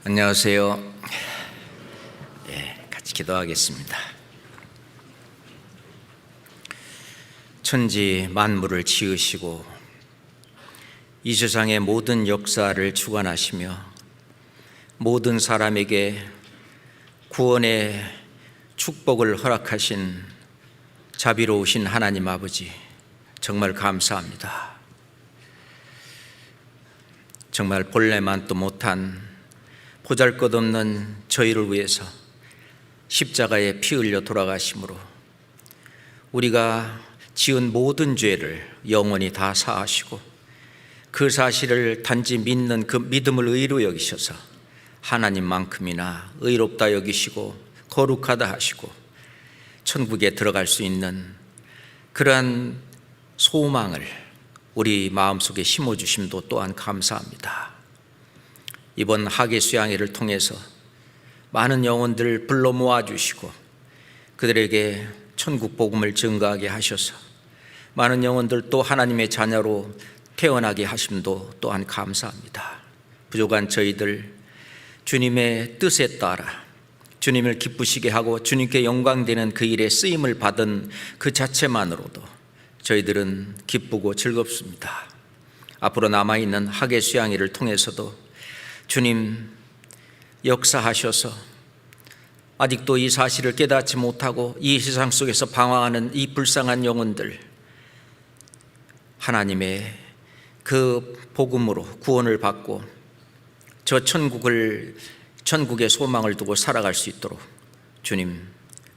안녕하세요. 같이 기도하겠습니다. 천지 만물을 지으시고 이 세상의 모든 역사를 주관하시며 모든 사람에게 구원의 축복을 허락하신 자비로우신 하나님 아버지, 정말 감사합니다. 정말 본래만도 못한 보잘것없는 저희를 위해서 십자가에 피 흘려 돌아가심으로 우리가 지은 모든 죄를 영원히 다 사하시고 그 사실을 단지 믿는 그 믿음을 의로 여기셔서 하나님만큼이나 의롭다 여기시고 거룩하다 하시고 천국에 들어갈 수 있는 그러한 소망을 우리 마음속에 심어주심도 또한 감사합니다. 이번 학예 수양회를 통해서 많은 영혼들 불러 모아주시고 그들에게 천국 복음을 증거하게 하셔서 많은 영혼들 또 하나님의 자녀로 태어나게 하심도 또한 감사합니다. 부족한 저희들 주님의 뜻에 따라 주님을 기쁘시게 하고 주님께 영광되는 그 일에 쓰임을 받은 그 자체만으로도 저희들은 기쁘고 즐겁습니다. 앞으로 남아있는 학예 수양회를 통해서도 주님 역사하셔서 아직도 이 사실을 깨닫지 못하고 이 세상 속에서 방황하는 이 불쌍한 영혼들 하나님의 그 복음으로 구원을 받고 저 천국의 소망을 두고 살아갈 수 있도록 주님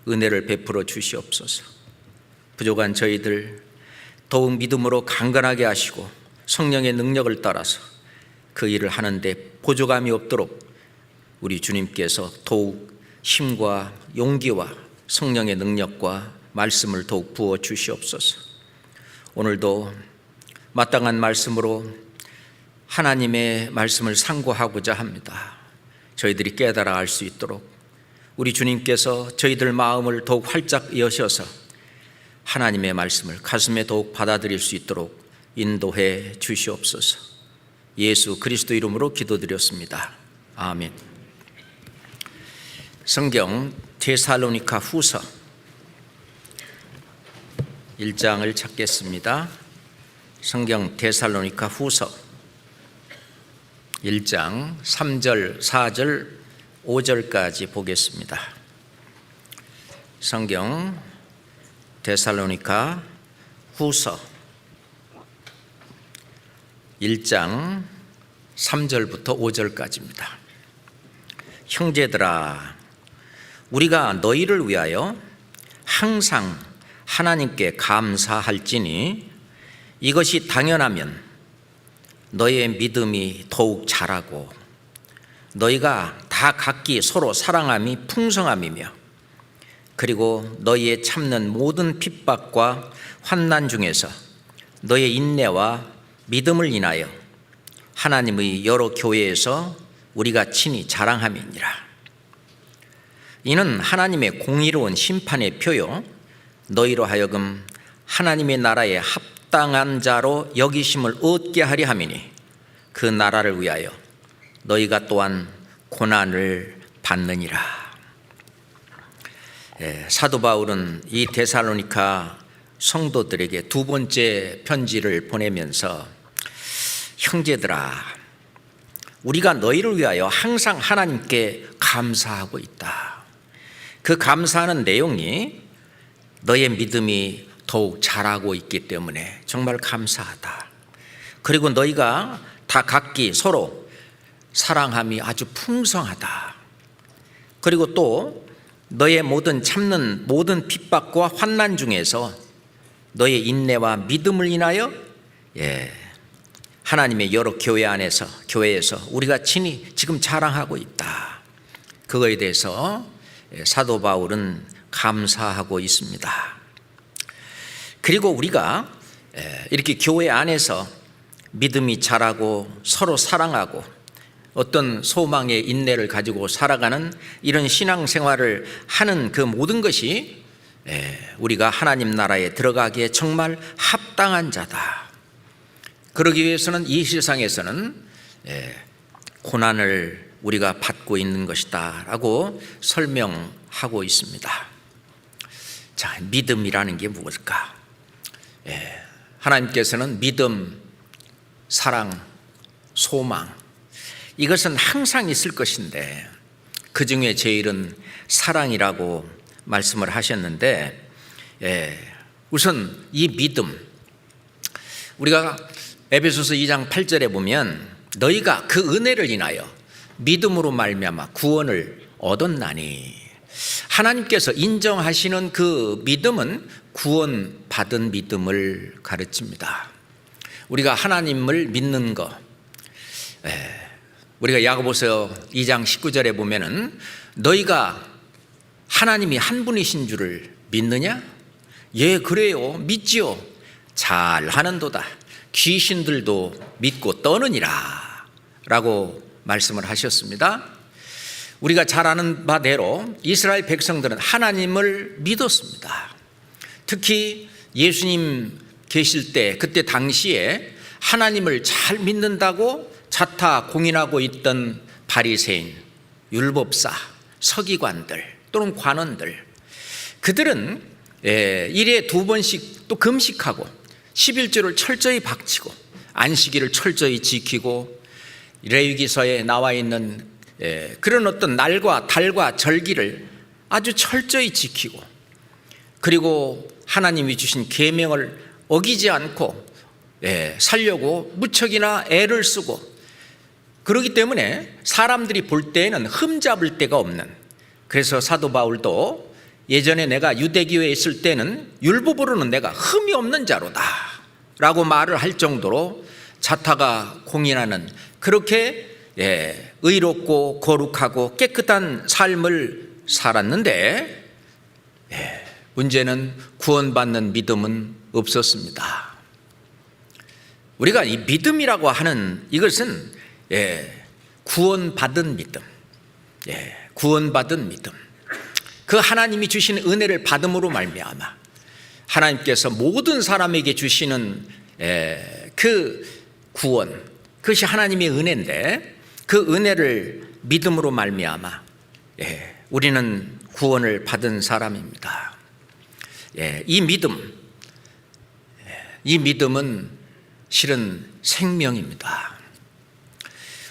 은혜를 베풀어 주시옵소서. 부족한 저희들 더욱 믿음으로 강건하게 하시고 성령의 능력을 따라서 그 일을 하는데 보조감이 없도록 우리 주님께서 더욱 힘과 용기와 성령의 능력과 말씀을 더욱 부어 주시옵소서. 오늘도 마땅한 말씀으로 하나님의 말씀을 상고하고자 합니다. 저희들이 깨달아 알 수 있도록 우리 주님께서 저희들 마음을 더욱 활짝 여셔서 하나님의 말씀을 가슴에 더욱 받아들일 수 있도록 인도해 주시옵소서. 예수 그리스도 이름으로 기도드렸습니다. 아멘. 성경 데살로니가 후서 1장을 찾겠습니다. 성경 데살로니가 후서 1장 3절, 4절, 5절까지 보겠습니다. 성경 데살로니가 후서 1장 3절부터 5절까지입니다. 형제들아, 우리가 너희를 위하여 항상 하나님께 감사할지니 이것이 당연하면 너희의 믿음이 더욱 자라고 너희가 다 각기 서로 사랑함이 풍성함이며 그리고 너희의 참는 모든 핍박과 환난 중에서 너희의 인내와 믿음을 인하여 하나님의 여러 교회에서 우리가 친히 자랑함이니라. 이는 하나님의 공의로운 심판의 표요 너희로 하여금 하나님의 나라에 합당한 자로 여기심을 얻게 하려 함이니 그 나라를 위하여 너희가 또한 고난을 받느니라. 사도 바울은 이 데살로니가 성도들에게 두 번째 편지를 보내면서 형제들아, 우리가 너희를 위하여 항상 하나님께 감사하고 있다. 그 감사하는 내용이 너의 믿음이 더욱 자라고 있기 때문에 정말 감사하다. 그리고 너희가 다 각기 서로 사랑함이 아주 풍성하다. 그리고 또 너의 참는 모든 핍박과 환난 중에서 너의 인내와 믿음을 인하여 하나님의 여러 교회에서 우리가 친히 지금 자랑하고 있다. 그거에 대해서 사도 바울은 감사하고 있습니다. 그리고 우리가 이렇게 교회 안에서 믿음이 자라고 서로 사랑하고 어떤 소망의 인내를 가지고 살아가는 이런 신앙생활을 하는 그 모든 것이 우리가 하나님 나라에 들어가기에 정말 합당한 자다. 그러기 위해서는 이 세상에서는 고난을 우리가 받고 있는 것이다 라고 설명하고 있습니다. 자, 믿음이라는 게 무엇일까? 하나님께서는 믿음, 사랑, 소망, 이것은 항상 있을 것인데 그 중에 제일은 사랑이라고 말씀을 하셨는데, 우선 이 믿음, 우리가 에베소서 2장 8절에 보면 너희가 그 은혜를 인하여 믿음으로 말미암아 구원을 얻었나니, 하나님께서 인정하시는 그 믿음은 구원받은 믿음을 가르칩니다. 우리가 하나님을 믿는 것, 우리가 야고보서 2장 19절에 보면은 너희가 하나님이 한 분이신 줄을 믿느냐? 예, 그래요. 믿지요. 잘하는도다. 귀신들도 믿고 떠느니라 라고 말씀을 하셨습니다. 우리가 잘 아는 바대로 이스라엘 백성들은 하나님을 믿었습니다. 특히 예수님 계실 때, 그때 당시에 하나님을 잘 믿는다고 자타 공인하고 있던 바리새인, 율법사, 서기관들 또는 관원들, 그들은 일에 2번씩 또 금식하고 11조를 철저히 박치고 안식일을 철저히 지키고 레위기서에 나와 있는 그런 어떤 날과 달과 절기를 아주 철저히 지키고, 그리고 하나님이 주신 계명을 어기지 않고 살려고 무척이나 애를 쓰고, 그렇기 때문에 사람들이 볼 때에는 흠잡을 데가 없는, 그래서 사도 바울도 예전에 내가 유대교회에 있을 때는 율법으로는 내가 흠이 없는 자로다 라고 말을 할 정도로 자타가 공인하는, 그렇게 의롭고 거룩하고 깨끗한 삶을 살았는데, 문제는 구원받는 믿음은 없었습니다. 우리가 이 믿음이라고 하는 이것은 구원받은 믿음, 구원받은 믿음, 그 하나님이 주신 은혜를 받음으로 말미암아 하나님께서 모든 사람에게 주시는 그 구원, 그것이 하나님의 은혜인데, 그 은혜를 믿음으로 말미암아 우리는 구원을 받은 사람입니다. 이 믿음은 실은 생명입니다.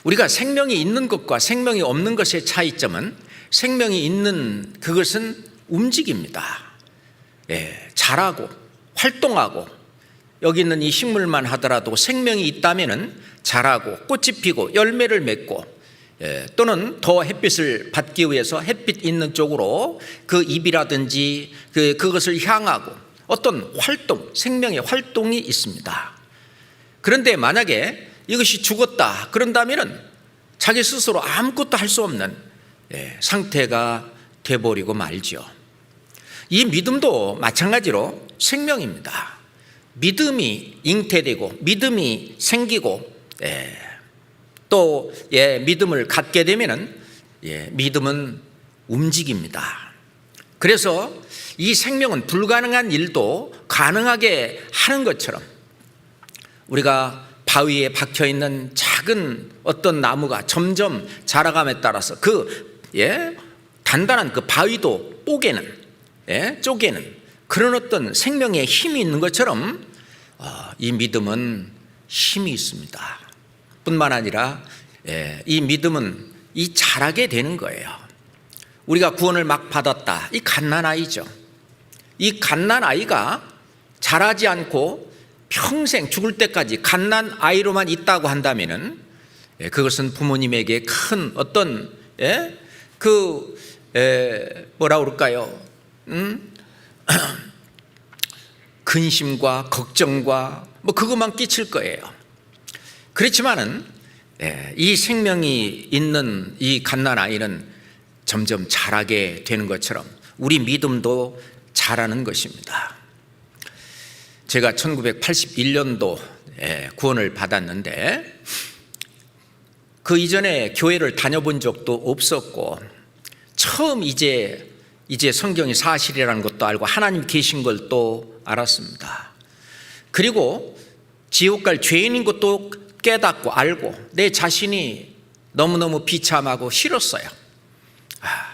우리가 생명이 있는 것과 생명이 없는 것의 차이점은, 생명이 있는 그것은 움직입니다. 자라고 활동하고, 여기 있는 이 식물만 하더라도 생명이 있다면은 자라고 꽃이 피고 열매를 맺고, 또는 더 햇빛을 받기 위해서 햇빛 있는 쪽으로 그 잎이라든지 그것을 향하고 어떤 활동, 생명의 활동이 있습니다. 그런데 만약에 이것이 죽었다 그런다면은 자기 스스로 아무것도 할 수 없는 상태가 돼버리고 말죠. 이 믿음도 마찬가지로 생명입니다. 믿음이 잉태되고 믿음이 생기고 또 믿음을 갖게 되면은 믿음은 움직입니다. 그래서 이 생명은 불가능한 일도 가능하게 하는 것처럼, 우리가 바위에 박혀 있는 작은 어떤 나무가 점점 자라감에 따라서 단단한 그 바위도 쪼개는 그런 어떤 생명의 힘이 있는 것처럼 이 믿음은 힘이 있습니다. 뿐만 아니라 이 믿음은 이 자라게 되는 거예요. 우리가 구원을 막 받았다, 이 갓난아이죠. 이 갓난아이가 자라지 않고 평생 죽을 때까지 갓난아이로만 있다고 한다면은 그것은 부모님에게 큰 어떤 뭐라 그럴까요? 근심과 걱정과 그것만 끼칠 거예요. 그렇지만은 이 생명이 있는 이 갓난아이는 점점 자라게 되는 것처럼 우리 믿음도 자라는 것입니다. 제가 1981년도에 구원을 받았는데, 그 이전에 교회를 다녀본 적도 없었고, 처음 이제 성경이 사실이라는 것도 알고 하나님 계신 걸 또 알았습니다. 그리고 지옥 갈 죄인인 것도 깨닫고 알고, 내 자신이 너무너무 비참하고 싫었어요.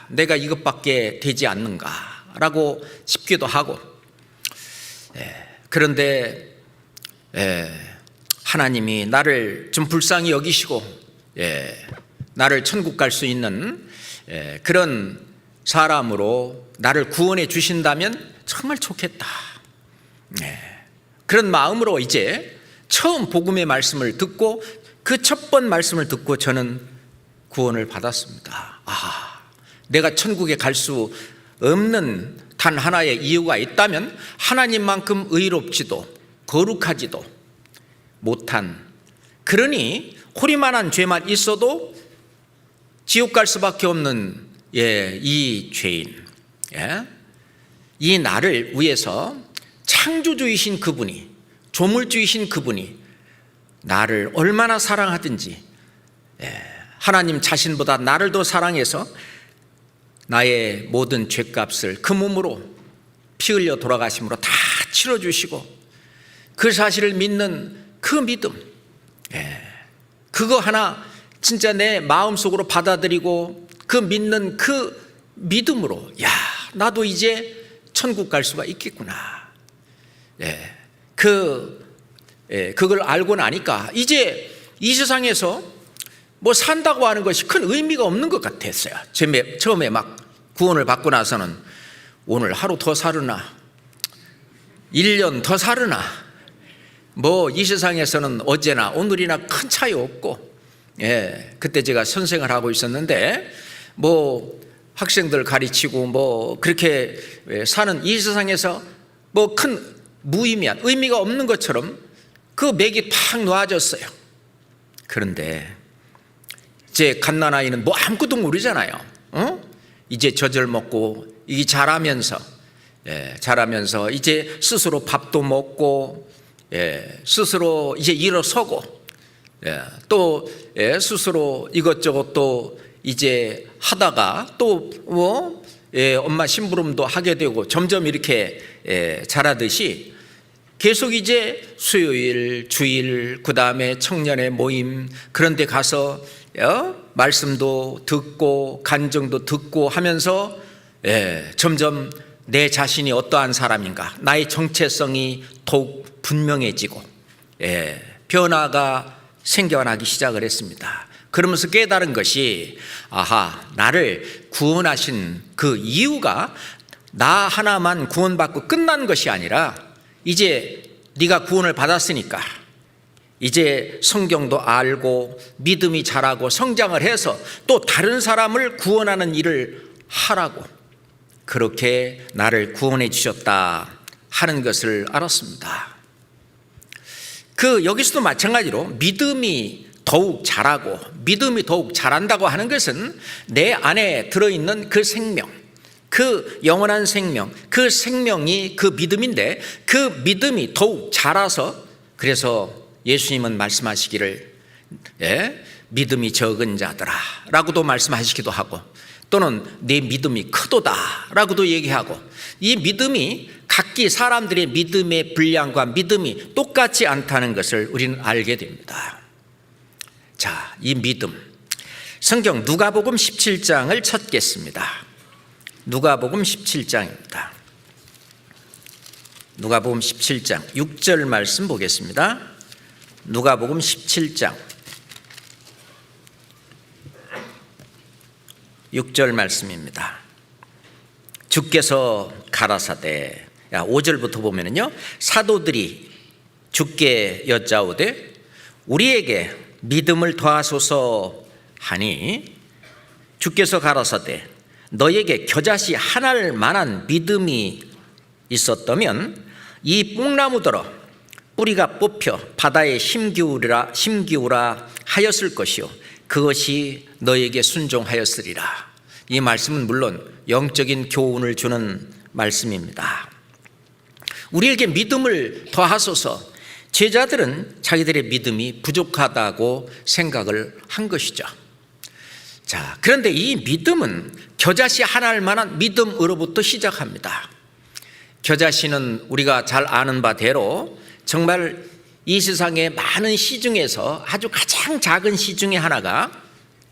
내가 이것밖에 되지 않는가라고 싶기도 하고, 그런데 하나님이 나를 좀 불쌍히 여기시고 나를 천국 갈 수 있는 그런 사람으로 나를 구원해 주신다면 정말 좋겠다. 그런 마음으로 이제 처음 복음의 말씀을 듣고 그 첫 번 말씀을 듣고 저는 구원을 받았습니다. 내가 천국에 갈 수 없는 단 하나의 이유가 있다면 하나님만큼 의롭지도 거룩하지도 못한, 그러니 호리만한 죄만 있어도 지옥 갈 수밖에 없는 이 죄인, 이 나를 위해서 창조주이신 그분이, 조물주이신 그분이 나를 얼마나 사랑하든지 하나님 자신보다 나를 더 사랑해서 나의 모든 죄값을 그 몸으로 피 흘려 돌아가심으로 다 치러주시고, 그 사실을 믿는 그 믿음, 그거 하나 진짜 내 마음속으로 받아들이고 그 믿는 그 믿음으로 나도 이제 천국 갈 수가 있겠구나. 그걸 알고 나니까 이제 이 세상에서 뭐 산다고 하는 것이 큰 의미가 없는 것 같았어요. 처음에 막 구원을 받고 나서는 오늘 하루 더 살으나 1년 더 살으나 뭐 이 세상에서는 어제나 오늘이나 큰 차이 없고, 그때 제가 선생을 하고 있었는데 뭐 학생들 가르치고 뭐 그렇게 사는 이 세상에서 뭐 큰 무의미한 의미가 없는 것처럼 그 맥이 팍 놓아졌어요. 그런데 이제 갓난아이는 뭐 아무것도 모르잖아요. 이제 젖을 먹고 이게 자라면서 이제 스스로 밥도 먹고 스스로 이제 일어서고 또 스스로 이것저것 또 이제 하다가 또 뭐 엄마 심부름도 하게 되고 점점 이렇게 자라듯이 계속 이제 수요일, 주일, 그 다음에 청년의 모임, 그런 데 가서 말씀도 듣고 간증도 듣고 하면서 점점 내 자신이 어떠한 사람인가, 나의 정체성이 더욱 분명해지고 변화가 생겨나기 시작을 했습니다. 그러면서 깨달은 것이 나를 구원하신 그 이유가 나 하나만 구원받고 끝난 것이 아니라 이제 네가 구원을 받았으니까 이제 성경도 알고 믿음이 자라고 성장을 해서 또 다른 사람을 구원하는 일을 하라고 그렇게 나를 구원해 주셨다 하는 것을 알았습니다. 여기서도 마찬가지로 믿음이 더욱 자라고 믿음이 더욱 자란다고 하는 것은 내 안에 들어있는 그 생명, 그 영원한 생명, 그 생명이 그 믿음인데 그 믿음이 더욱 자라서, 그래서 예수님은 말씀하시기를 믿음이 적은 자들아 라고도 말씀하시기도 하고, 또는 내 믿음이 크도다 라고도 얘기하고, 이 믿음이 각기 사람들의 믿음의 분량과 믿음이 똑같지 않다는 것을 우리는 알게 됩니다. 자, 이 믿음, 성경 누가복음 17장을 찾겠습니다. 누가복음 17장입니다. 누가복음 17장 6절 말씀 보겠습니다. 누가복음 17장 6절 말씀입니다. 주께서 가라사대, 5절부터 보면은요, 사도들이 주께 여짜오되 우리에게 믿음을 더하소서 하니 주께서 가라사대 너에게 겨자씨 하나를 만한 믿음이 있었다면 이 뽕나무더러 뿌리가 뽑혀 바다에 심기우라 하였을 것이요 그것이 너에게 순종하였으리라. 이 말씀은 물론 영적인 교훈을 주는 말씀입니다. 우리에게 믿음을 더하소서. 제자들은 자기들의 믿음이 부족하다고 생각을 한 것이죠. 자, 그런데 이 믿음은 겨자씨 하나일 만한 믿음으로부터 시작합니다. 겨자씨는 우리가 잘 아는 바대로 정말 이 세상의 많은 씨 중에서 아주 가장 작은 씨 중에 하나가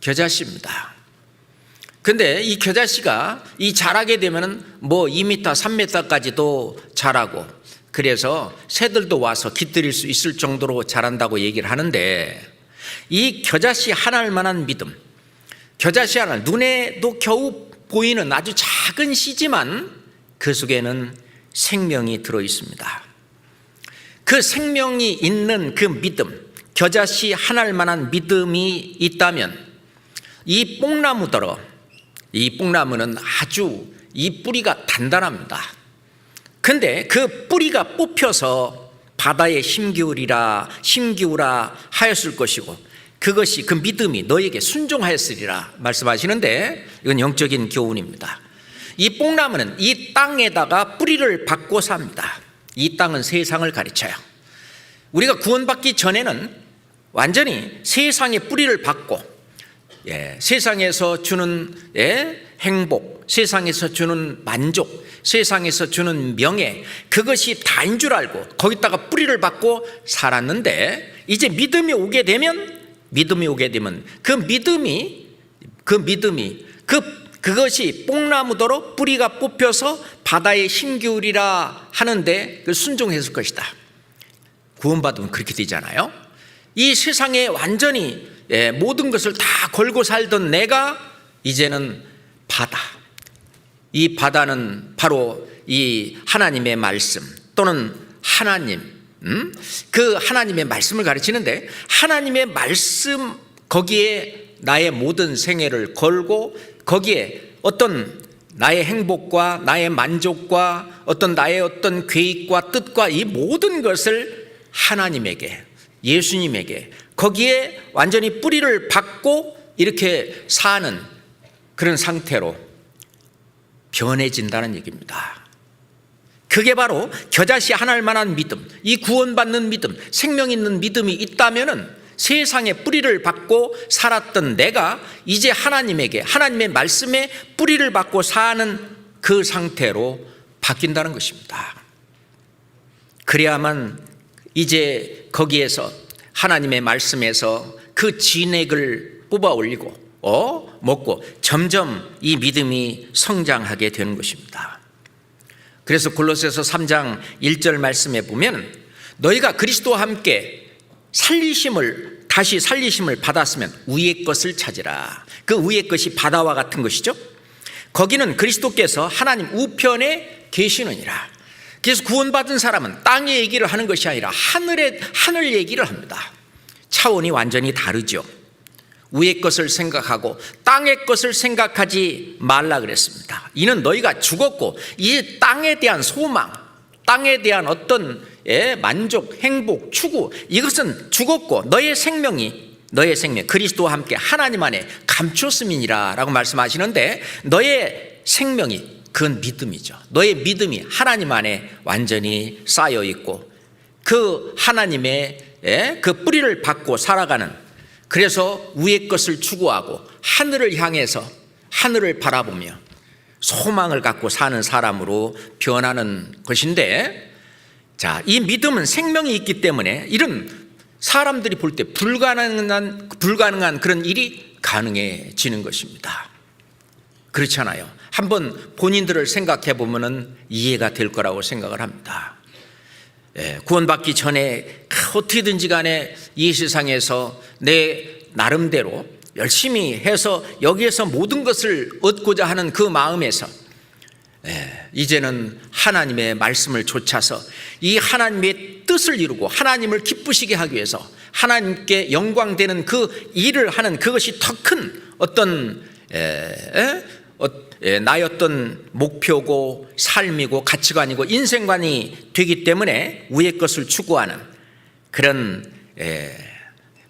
겨자씨입니다. 근데 이 겨자씨가 이 자라게 되면은 뭐 2m, 3m까지도 자라고, 그래서 새들도 와서 깃들일 수 있을 정도로 자란다고 얘기를 하는데, 이 겨자씨 하나만한 믿음, 겨자씨 하나, 눈에도 겨우 보이는 아주 작은 씨지만 그 속에는 생명이 들어 있습니다. 그 생명이 있는 그 믿음, 겨자씨 하나만한 믿음이 있다면 이 뽕나무더러, 이 뽕나무는 아주 이 뿌리가 단단합니다. 근데 그 뿌리가 뽑혀서 바다에 힘기우라 하였을 것이고, 그것이 그 믿음이 너에게 순종하였으리라 말씀하시는데, 이건 영적인 교훈입니다. 이 뽕나무는 이 땅에다가 뿌리를 박고 삽니다. 이 땅은 세상을 가르쳐요. 우리가 구원받기 전에는 완전히 세상에 뿌리를 박고, 세상에서 주는 행복, 세상에서 주는 만족, 세상에서 주는 명예, 그것이 다인 줄 알고 거기다가 뿌리를 박고 살았는데, 이제 믿음이 오게 되면 그것이 뽕나무더러 뿌리가 뽑혀서 바다에 힘기우리라 하는데 그걸 순종했을 것이다. 구원받으면 그렇게 되잖아요. 이 세상에 완전히 모든 것을 다 걸고 살던 내가 이제는 바다, 이 바다는 바로 이 하나님의 말씀 또는 하나님, 그 하나님의 말씀을 가르치는데, 하나님의 말씀, 거기에 나의 모든 생애를 걸고 거기에 어떤 나의 행복과 나의 만족과 나의 어떤 계획과 뜻과 이 모든 것을 하나님에게, 예수님에게, 거기에 완전히 뿌리를 박고 이렇게 사는 그런 상태로 변해진다는 얘기입니다. 그게 바로 겨자씨 하나만한 믿음, 이 구원받는 믿음, 생명 있는 믿음이 있다면은 세상에 뿌리를 박고 살았던 내가 이제 하나님에게, 하나님의 말씀에 뿌리를 박고 사는 그 상태로 바뀐다는 것입니다. 그래야만 이제 거기에서, 하나님의 말씀에서 그 진액을 뽑아 올리고 먹고 점점 이 믿음이 성장하게 되는 것입니다. 그래서 골로새서 3장 1절 말씀에 보면, 너희가 그리스도와 함께 다시 살리심을 받았으면 위의 것을 찾으라. 그 위의 것이 바다와 같은 것이죠. 거기는 그리스도께서 하나님 우편에 계시느니라. 그래서 구원받은 사람은 땅의 얘기를 하는 것이 아니라 하늘 얘기를 합니다. 차원이 완전히 다르죠. 위의 것을 생각하고 땅의 것을 생각하지 말라 그랬습니다. 이는 너희가 죽었고 이 땅에 대한 소망, 땅에 대한 어떤 만족, 행복, 추구, 이것은 죽었고 너의 생명 그리스도와 함께 하나님 안에 감추었음이니라 라고 말씀하시는데, 너의 생명이 그건 믿음이죠. 너의 믿음이 하나님 안에 완전히 쌓여 있고 그 하나님의 그 뿌리를 받고 살아가는, 그래서 위의 것을 추구하고 하늘을 향해서 하늘을 바라보며 소망을 갖고 사는 사람으로 변하는 것인데, 자, 이 믿음은 생명이 있기 때문에 이런 사람들이 볼 때 불가능한 그런 일이 가능해지는 것입니다. 그렇잖아요. 한번 본인들을 생각해 보면은 이해가 될 거라고 생각을 합니다. 구원받기 전에 어떻게든지 간에 이 세상에서 내 나름대로 열심히 해서 여기에서 모든 것을 얻고자 하는 그 마음에서 이제는 하나님의 말씀을 좇아서 이 하나님의 뜻을 이루고 하나님을 기쁘시게 하기 위해서 하나님께 영광되는 그 일을 하는, 그것이 더 큰 어떤 나의 어떤 목표고 삶이고 가치관이고 인생관이 되기 때문에 위의 것을 추구하는 그런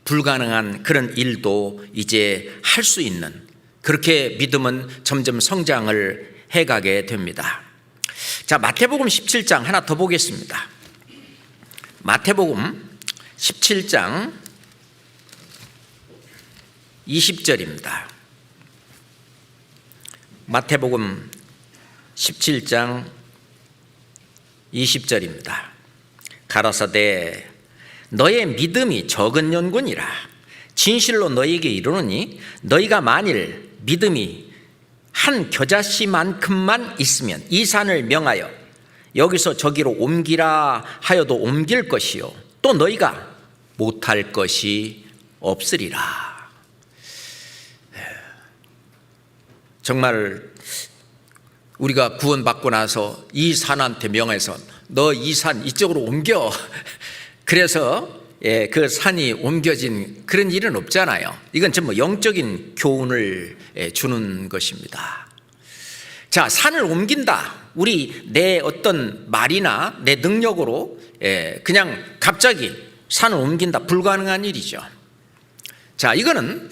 불가능한 그런 일도 이제 할 수 있는, 그렇게 믿음은 점점 성장을 해가게 됩니다. 자, 마태복음 17장 하나 더 보겠습니다. 마태복음 17장 20절입니다. 마태복음 17장 20절입니다. 가라사대 너의 믿음이 적은 연군이라 진실로 너희에게 이르노니 너희가 만일 믿음이 한 겨자씨만큼만 있으면 이 산을 명하여 여기서 저기로 옮기라 하여도 옮길 것이요 또 너희가 못할 것이 없으리라. 정말 우리가 구원받고 나서 이 산한테 명해서 너 이 산 이쪽으로 옮겨 그래서 그 산이 옮겨진 그런 일은 없잖아요. 이건 전부 영적인 교훈을 주는 것입니다. 자, 산을 옮긴다. 우리 내 어떤 말이나 내 능력으로 그냥 갑자기 산을 옮긴다. 불가능한 일이죠. 자, 이거는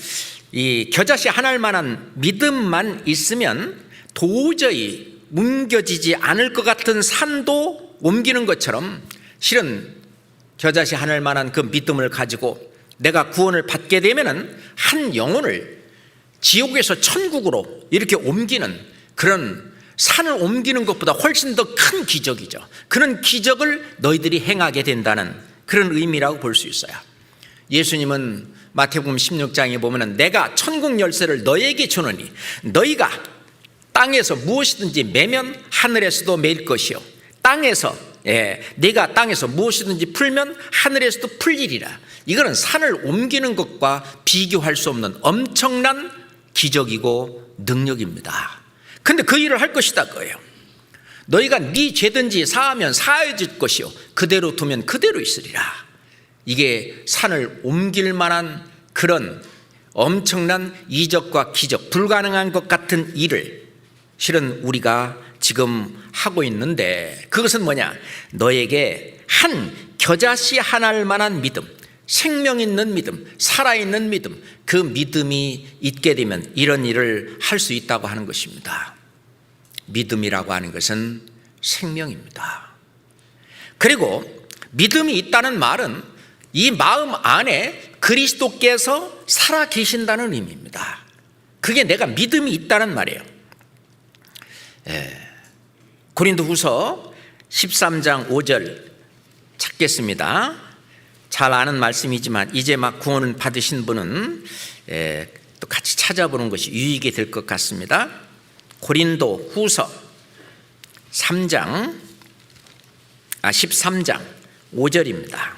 이 겨자씨 한 알만한 믿음만 있으면 도저히 옮겨지지 않을 것 같은 산도 옮기는 것처럼 실은 겨자씨 한 알만한 그 믿음을 가지고 내가 구원을 받게 되면은 한 영혼을 지옥에서 천국으로 이렇게 옮기는 그런 산을 옮기는 것보다 훨씬 더 큰 기적이죠. 그런 기적을 너희들이 행하게 된다는 그런 의미라고 볼 수 있어요. 예수님은 마태복음 16장에 보면은 내가 천국 열쇠를 너희에게 주노니 너희가 땅에서 무엇이든지 매면 하늘에서도 매일 것이요 네가 땅에서 무엇이든지 풀면 하늘에서도 풀리리라. 이거는 산을 옮기는 것과 비교할 수 없는 엄청난 기적이고 능력입니다. 근데 그 일을 할 것이다 그거예요. 너희가 네 죄든지 사하면 사해질 것이요 그대로 두면 그대로 있으리라. 이게 산을 옮길 만한 그런 엄청난 이적과 기적, 불가능한 것 같은 일을 실은 우리가 지금 하고 있는데 그것은 뭐냐? 너에게 한 겨자씨 한 알만한 믿음, 생명 있는 믿음, 살아있는 믿음, 그 믿음이 있게 되면 이런 일을 할 수 있다고 하는 것입니다. 믿음이라고 하는 것은 생명입니다. 그리고 믿음이 있다는 말은 이 마음 안에 그리스도께서 살아 계신다는 의미입니다. 그게 내가 믿음이 있다는 말이에요. 고린도후서 13장 5절 찾겠습니다. 잘 아는 말씀이지만 이제 막 구원을 받으신 분은 또 같이 찾아보는 것이 유익이 될 것 같습니다. 고린도후서 13장 5절입니다.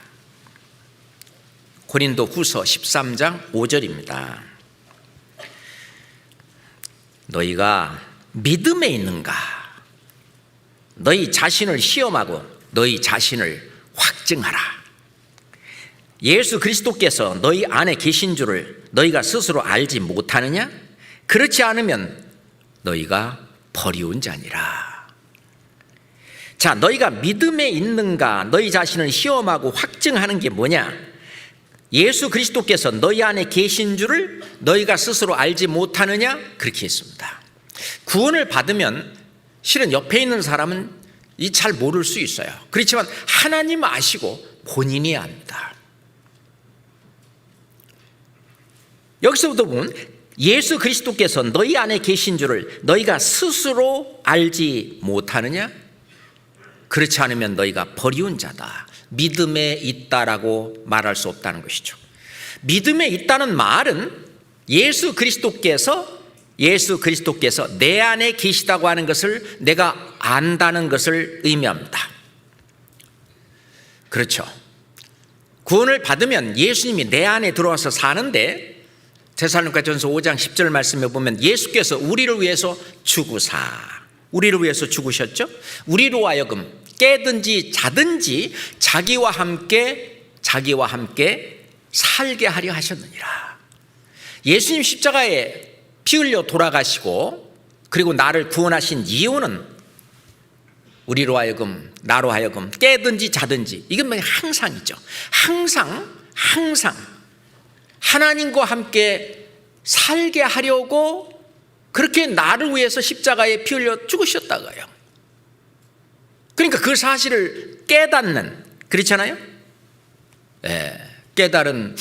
고린도후서 13장 5절입니다. 너희가 믿음에 있는가? 너희 자신을 시험하고 너희 자신을 확증하라. 예수 그리스도께서 너희 안에 계신 줄을 너희가 스스로 알지 못하느냐? 그렇지 않으면 너희가 버리운 자니라. 자, 너희가 믿음에 있는가? 너희 자신을 시험하고 확증하는 게 뭐냐? 예수 그리스도께서 너희 안에 계신 줄을 너희가 스스로 알지 못하느냐? 그렇게 했습니다. 구원을 받으면 실은 옆에 있는 사람은 잘 모를 수 있어요. 그렇지만 하나님 아시고 본인이 압니다. 여기서부터 보면 예수 그리스도께서 너희 안에 계신 줄을 너희가 스스로 알지 못하느냐? 그렇지 않으면 너희가 버리운 자다. 믿음에 있다라고 말할 수 없다는 것이죠. 믿음에 있다는 말은 예수 그리스도께서 내 안에 계시다고 하는 것을 내가 안다는 것을 의미합니다. 그렇죠. 구원을 받으면 예수님이 내 안에 들어와서 사는데 데살로니가전서 5장 10절 말씀에 보면 예수께서 우리를 위해서 죽으셨죠. 우리로 하여금 깨든지 자든지 자기와 함께 살게 하려 하셨느니라. 예수님 십자가에 피 흘려 돌아가시고 그리고 나를 구원하신 이유는 우리로 하여금 나로 하여금 깨든지 자든지 이건 항상이죠. 항상 하나님과 함께 살게 하려고 그렇게 나를 위해서 십자가에 피 흘려 죽으셨다고요. 그러니까 그 사실을 깨닫는, 그렇잖아요. 깨달은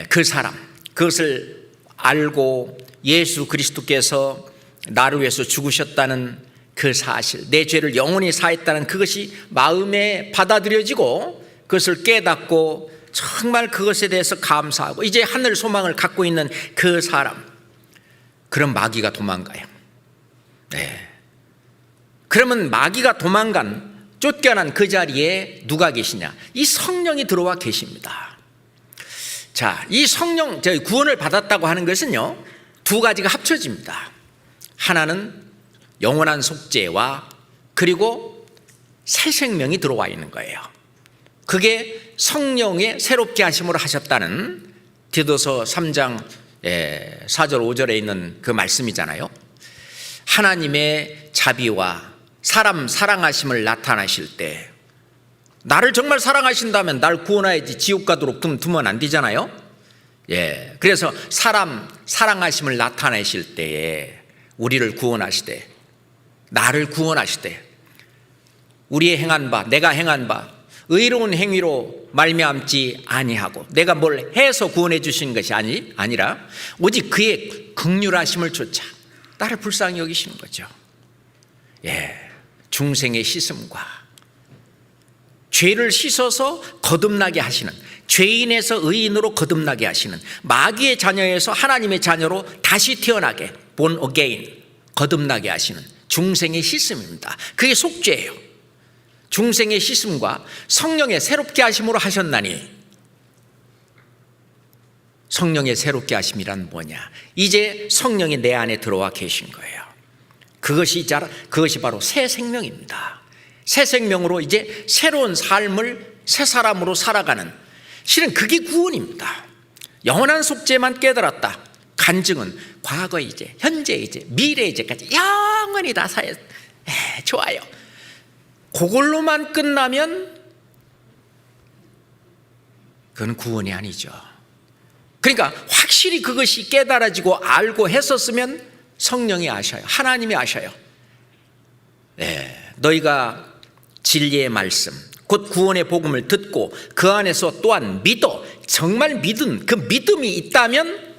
그 사람, 그것을 알고 예수 그리스도께서 나를 위해서 죽으셨다는 그 사실, 내 죄를 영원히 사했다는 그것이 마음에 받아들여지고 그것을 깨닫고 정말 그것에 대해서 감사하고 이제 하늘 소망을 갖고 있는 그 사람, 그럼 마귀가 도망가요. 네. 그러면 마귀가 쫓겨난 그 자리에 누가 계시냐? 이 성령이 들어와 계십니다. 자, 이 성령, 저희 구원을 받았다고 하는 것은요, 두 가지가 합쳐집니다. 하나는 영원한 속죄와 그리고 새 생명이 들어와 있는 거예요. 그게 성령의 새롭게 하심으로 하셨다는 디도서 3장 4절 5절에 있는 그 말씀이잖아요. 하나님의 자비와 사람 사랑하심을 나타나실 때, 나를 정말 사랑하신다면 날 구원하야지 지옥 가도록 두면 안 되잖아요. 그래서 사람 사랑하심을 나타내실 때에 우리를 구원하시되, 나를 구원하시되, 우리의 행한 바, 내가 행한 바 의로운 행위로 말미암지 아니하고 내가 뭘 해서 구원해 주시는 것이 아니라 오직 그의 긍휼하심을 쫓아 나를 불쌍히 여기시는 거죠. 중생의 씻음과 죄를 씻어서 거듭나게 하시는, 죄인에서 의인으로 거듭나게 하시는, 마귀의 자녀에서 하나님의 자녀로 다시 태어나게, born again, 거듭나게 하시는 중생의 씻음입니다. 그게 속죄예요. 중생의 씻음과 성령의 새롭게 하심으로 하셨나니, 성령의 새롭게 하심이란 뭐냐? 이제 성령이 내 안에 들어와 계신 거예요. 그것이 바로 새 생명입니다. 새 생명으로 이제 새로운 삶을 새 사람으로 살아가는, 실은 그게 구원입니다. 영원한 속죄만 깨달았다. 간증은 과거 이제, 현재 이제, 미래 이제까지 영원히 다 좋아요. 그걸로만 끝나면 그건 구원이 아니죠. 그러니까 확실히 그것이 깨달아지고 알고 했었으면 성령이 아셔요. 하나님이 아셔요. 너희가 진리의 말씀, 곧 구원의 복음을 듣고 그 안에서 또한 믿어, 정말 믿은 그 믿음이 있다면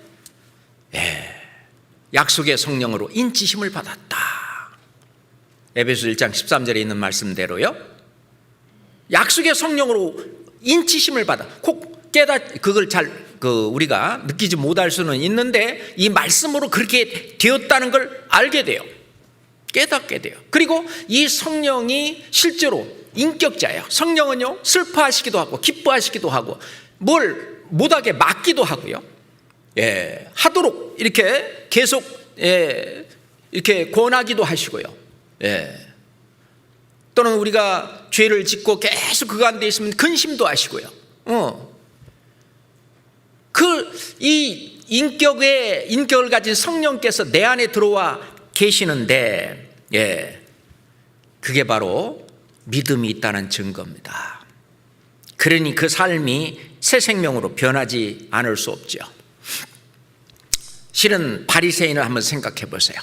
약속의 성령으로 인치심을 받았다. 에베소 1장 13절에 있는 말씀대로요, 약속의 성령으로 인치심을 받아. 그걸 우리가 느끼지 못할 수는 있는데 이 말씀으로 그렇게 되었다는 걸 알게 돼요. 깨닫게 돼요. 그리고 이 성령이 실제로 인격자예요. 성령은요, 슬퍼하시기도 하고 기뻐하시기도 하고 뭘 못하게 막기도 하고요, 하도록 이렇게 계속 이렇게 권하기도 하시고요. 또는 우리가 죄를 짓고 계속 그 가운데 있으면 근심도 하시고요. 이 인격을 가진 성령께서 내 안에 들어와 계시는데, 그게 바로 믿음이 있다는 증거입니다. 그러니 그 삶이 새 생명으로 변하지 않을 수 없죠. 실은 바리새인을 한번 생각해 보세요.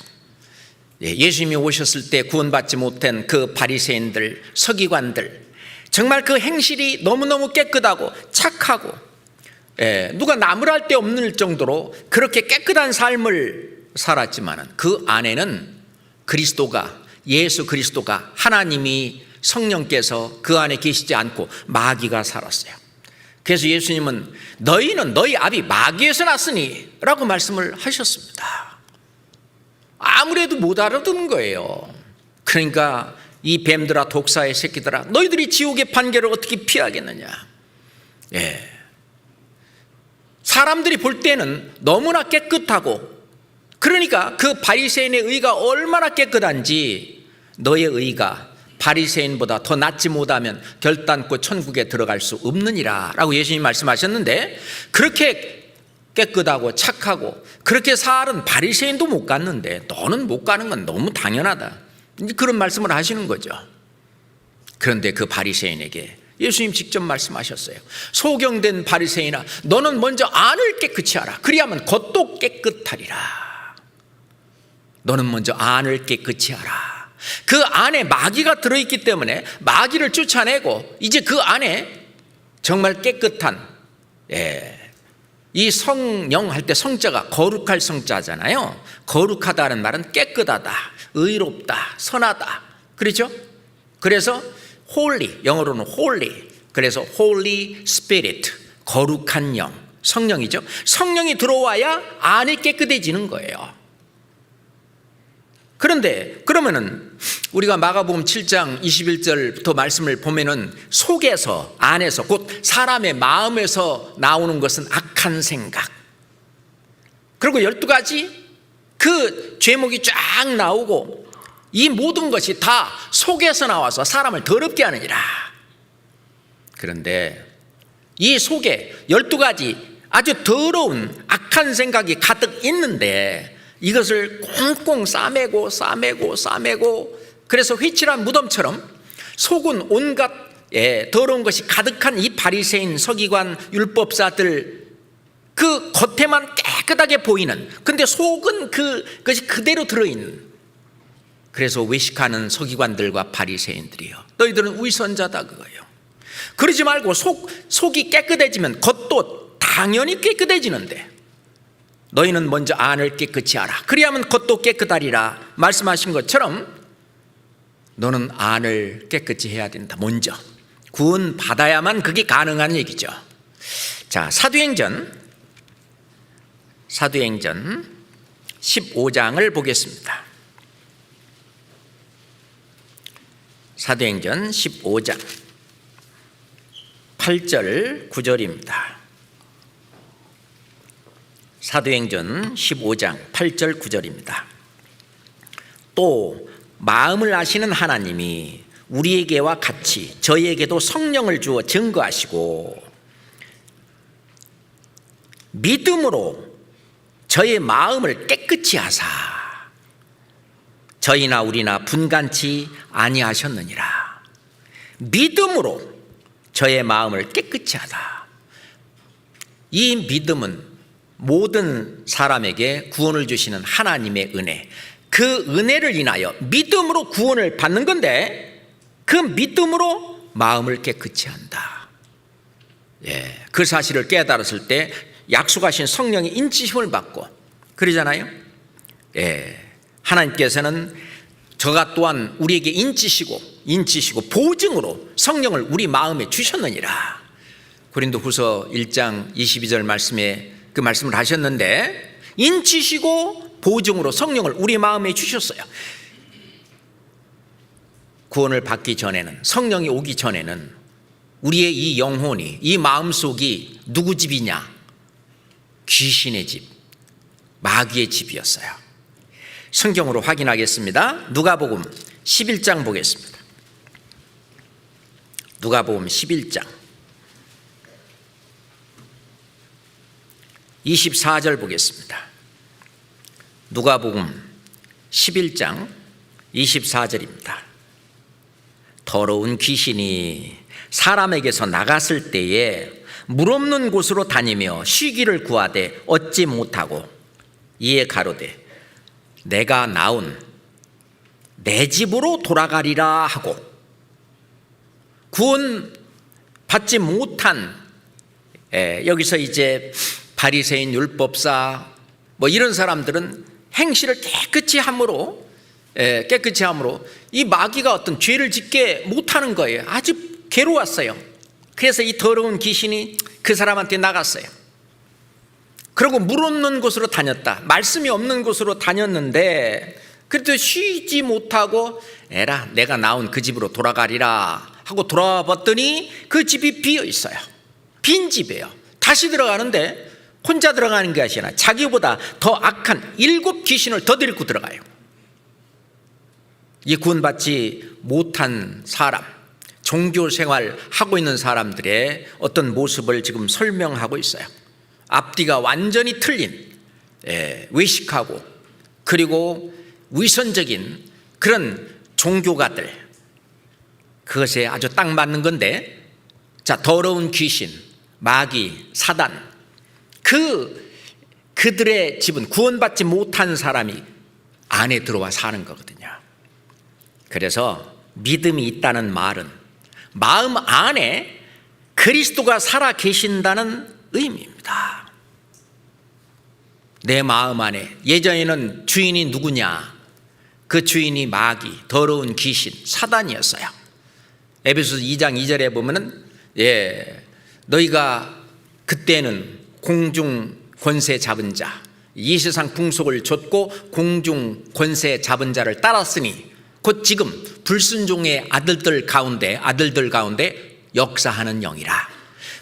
예수님이 오셨을 때 구원받지 못한 그 바리새인들, 서기관들, 정말 그 행실이 너무너무 깨끗하고 착하고 누가 나무랄 데 없는 정도로 그렇게 깨끗한 삶을 살았지만 그 안에는 예수 그리스도가, 하나님이, 성령께서 그 안에 계시지 않고 마귀가 살았어요. 그래서 예수님은 너희는 너희 아비 마귀에서 났으니 라고 말씀을 하셨습니다. 아무래도 못 알아듣는 거예요. 그러니까 이 뱀들아, 독사의 새끼들아, 너희들이 지옥의 판결을 어떻게 피하겠느냐. 사람들이 볼 때는 너무나 깨끗하고, 그러니까 그 바리새인의 의가 얼마나 깨끗한지 너의 의가 바리새인보다 더 낫지 못하면 결단코 천국에 들어갈 수 없느니라 라고 예수님이 말씀하셨는데, 그렇게 깨끗하고 착하고 그렇게 살은 바리새인도 못 갔는데 너는 못 가는 건 너무 당연하다, 그런 말씀을 하시는 거죠. 그런데 그 바리새인에게 예수님 직접 말씀하셨어요. 소경된 바리새인아, 너는 먼저 안을 깨끗이 하라. 그리하면 겉도 깨끗하리라. 너는 먼저 안을 깨끗이 하라. 그 안에 마귀가 들어있기 때문에 마귀를 쫓아내고 이제 그 안에 정말 깨끗한, 이 성령 할 때 성자가 거룩할 성자잖아요. 거룩하다는 말은 깨끗하다, 의롭다, 선하다, 그렇죠? 그래서 holy, 영어로는 holy, 그래서 Holy Spirit, 거룩한 영, 성령이죠. 성령이 들어와야 안이 깨끗해지는 거예요. 그런데 그러면은 우리가 마가복음 7장 21절부터 말씀을 보면은 속에서, 안에서, 곧 사람의 마음에서 나오는 것은 악한 생각, 그리고 12가지 그 죄목이 쫙 나오고, 이 모든 것이 다 속에서 나와서 사람을 더럽게 하느니라. 그런데 이 속에 12가지 아주 더러운 악한 생각이 가득 있는데, 이것을 꽁꽁 싸매고 그래서 휘칠한 무덤처럼 속은 온갖 더러운 것이 가득한 이 바리새인, 서기관, 율법사들, 그 겉에만 깨끗하게 보이는, 근데 속은 그것이 그대로 들어있는, 그래서 외식하는 서기관들과 바리새인들이요, 너희들은 위선자다 그거예요. 그러지 말고 속이 깨끗해지면 겉도 당연히 깨끗해지는데, 너희는 먼저 안을 깨끗이 하라, 그리하면 겉도 깨끗하리라 말씀하신 것처럼 너는 안을 깨끗이 해야 된다. 먼저 구원 받아야만 그게 가능한 얘기죠. 자, 사도행전 15장을 보겠습니다. 사도행전 15장 8절 9절입니다. 사도행전 15장 8절 9절입니다. 또 마음을 아시는 하나님이 우리에게와 같이 저희에게도 성령을 주어 증거하시고 믿음으로 저의 마음을 깨끗이 하사 저희나 우리나 분간치 아니하셨느니라. 믿음으로 저의 마음을 깨끗이 하다. 이 믿음은 모든 사람에게 구원을 주시는 하나님의 은혜, 그 은혜를 인하여 믿음으로 구원을 받는 건데, 그 믿음으로 마음을 깨끗이 한다. 그 사실을 깨달았을 때 약속하신 성령의 인치심을 받고 그러잖아요. 하나님께서는 저가 또한 우리에게 인치시고 보증으로 성령을 우리 마음에 주셨느니라. 고린도후서 1장 22절 말씀에 그 말씀을 하셨는데, 인치시고 보증으로 성령을 우리 마음에 주셨어요. 구원을 받기 전에는, 성령이 오기 전에는 우리의 이 영혼이, 이 마음속이 누구 집이냐? 귀신의 집, 마귀의 집이었어요. 성경으로 확인하겠습니다. 누가복음 11장 보겠습니다. 누가복음 11장 24절 보겠습니다. 누가복음 11장 24절입니다. 더러운 귀신이 사람에게서 나갔을 때에 물 없는 곳으로 다니며 쉬기를 구하되 얻지 못하고 이에 가로되 내가 나온 내 집으로 돌아가리라 하고, 구원 받지 못한 여기서 이제 바리새인, 율법사 뭐 이런 사람들은 행실을 깨끗이 함으로 이 마귀가 어떤 죄를 짓게 못하는 거예요. 아주 괴로웠어요. 그래서 이 더러운 귀신이 그 사람한테 나갔어요. 그리고 물 없는 곳으로 다녔다. 말씀이 없는 곳으로 다녔는데 그래도 쉬지 못하고 에라 내가 나온 그 집으로 돌아가리라 하고 돌아와 봤더니 그 집이 비어 있어요. 빈 집이에요. 다시 들어가는데 혼자 들어가는 게 아니라 자기보다 더 악한 7 귀신을 더 데리고 들어가요. 이 구원받지 못한 사람, 종교 생활 하고 있는 사람들의 어떤 모습을 지금 설명하고 있어요. 앞뒤가 완전히 틀린 외식하고 그리고 위선적인 그런 종교가들, 그것에 아주 딱 맞는 건데, 자, 더러운 귀신, 마귀, 사단, 그들의 집은 구원받지 못한 사람이 안에 들어와 사는 거거든요. 그래서 믿음이 있다는 말은 마음 안에 그리스도가 살아 계신다는 의미입니다. 내 마음 안에, 예전에는 주인이 누구냐? 그 주인이 마귀, 더러운 귀신, 사단이었어요. 에베소서 2장 2절에 보면은 너희가 그때는 공중 권세 잡은 자, 이 세상 풍속을 좇고 공중 권세 잡은 자를 따랐으니 곧 지금 불순종의 아들들 가운데 역사하는 영이라.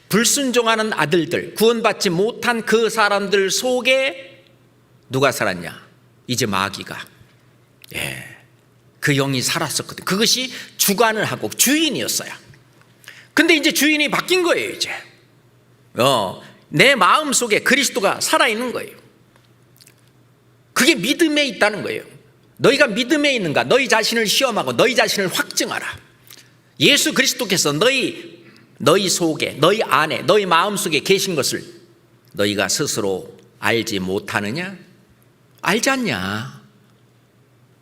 불순종하는 아들들, 구원받지 못한 그 사람들 속에 누가 살았냐? 이제 마귀가, 그 영이 살았었거든. 그것이 주관을 하고 주인이었어요. 근데 이제 주인이 바뀐 거예요. 이제 내 마음 속에 그리스도가 살아있는 거예요. 그게 믿음에 있다는 거예요. 너희가 믿음에 있는가? 너희 자신을 시험하고 너희 자신을 확증하라. 예수 그리스도께서 너희 속에, 너희 안에, 너희 마음 속에 계신 것을 너희가 스스로 알지 못하느냐? 알지 않냐?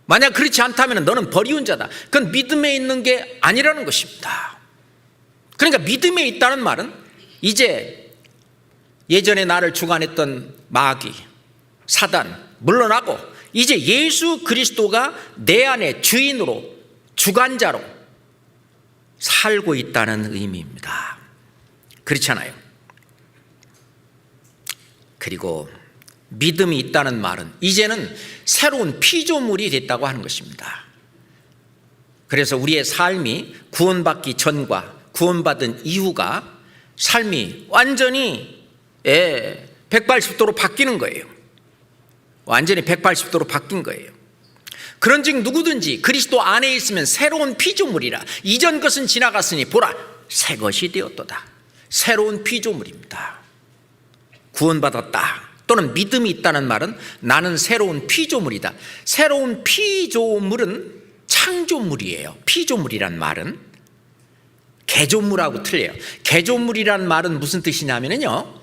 만약 그렇지 않다면 너는 버리운 자다. 그건 믿음에 있는 게 아니라는 것입니다. 그러니까 믿음에 있다는 말은 이제 예전에 나를 주관했던 마귀, 사단 물러나고 이제 예수 그리스도가 내 안에 주인으로, 주관자로 살고 있다는 의미입니다. 그렇잖아요. 그리고 믿음이 있다는 말은 이제는 새로운 피조물이 됐다고 하는 것입니다. 그래서 우리의 삶이 구원받기 전과 구원받은 이후가 삶이 완전히 180도로 바뀌는 거예요. 완전히 180도로 바뀐 거예요. 그런즉 누구든지 그리스도 안에 있으면 새로운 피조물이라. 이전 것은 지나갔으니 보라 새 것이 되었도다. 새로운 피조물입니다. 구원받았다 또는 믿음이 있다는 말은 나는 새로운 피조물이다. 새로운 피조물은 창조물이에요. 피조물이란 말은 개조물하고 틀려요. 개조물이란 말은 무슨 뜻이냐면요,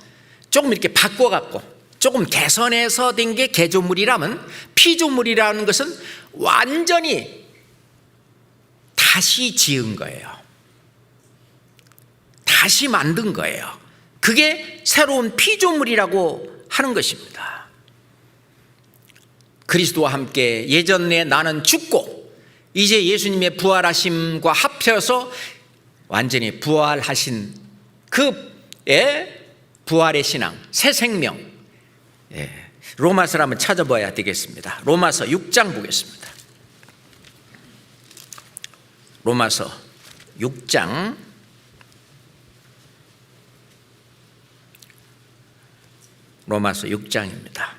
조금 이렇게 바꿔갖고 조금 개선해서 된 게 개조물이라면, 피조물이라는 것은 완전히 다시 지은 거예요. 다시 만든 거예요. 그게 새로운 피조물이라고 하는 것입니다. 그리스도와 함께 예전에 나는 죽고 이제 예수님의 부활하심과 합쳐서 완전히 부활하신 그 부활의 신앙, 새 생명, 로마서를 한번 찾아봐야 되겠습니다. 로마서 6장 보겠습니다. 로마서 6장 6장입니다.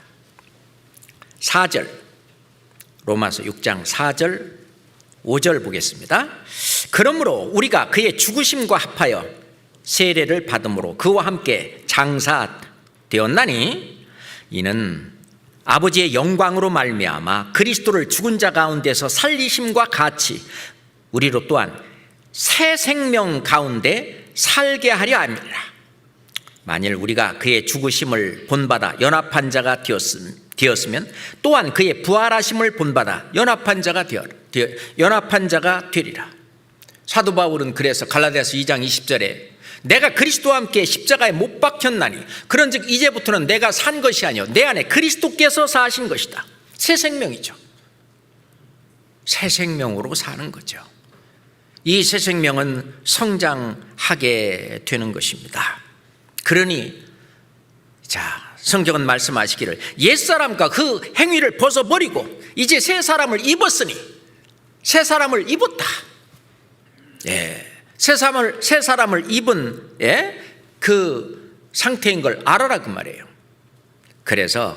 4절, 로마서 6장 4절 5절 보겠습니다. 그러므로 우리가 그의 죽으심과 합하여 세례를 받음으로 그와 함께 장사되었나니 이는 아버지의 영광으로 말미암아 그리스도를 죽은 자 가운데서 살리심과 같이 우리로 또한 새 생명 가운데 살게 하려 함이라. 만일 우리가 그의 죽으심을 본받아 연합한 자가 되었으면 또한 그의 부활하심을 본받아 연합한 자가 되리라. 사도 바울은 그래서 갈라디아서 2장 20절에 내가 그리스도와 함께 십자가에 못 박혔나니 그런즉 이제부터는 내가 산 것이 아니요 내 안에 그리스도께서 사신 것이다. 새 생명이죠. 새 생명으로 사는 거죠. 이 새 생명은 성장하게 되는 것입니다. 그러니 성경은 말씀하시기를 옛사람과 그 행위를 벗어버리고 이제 새 사람을 입었으니, 새 사람을 입었다. 새 사람을 입은 그 상태인 걸 알아라 그 말이에요. 그래서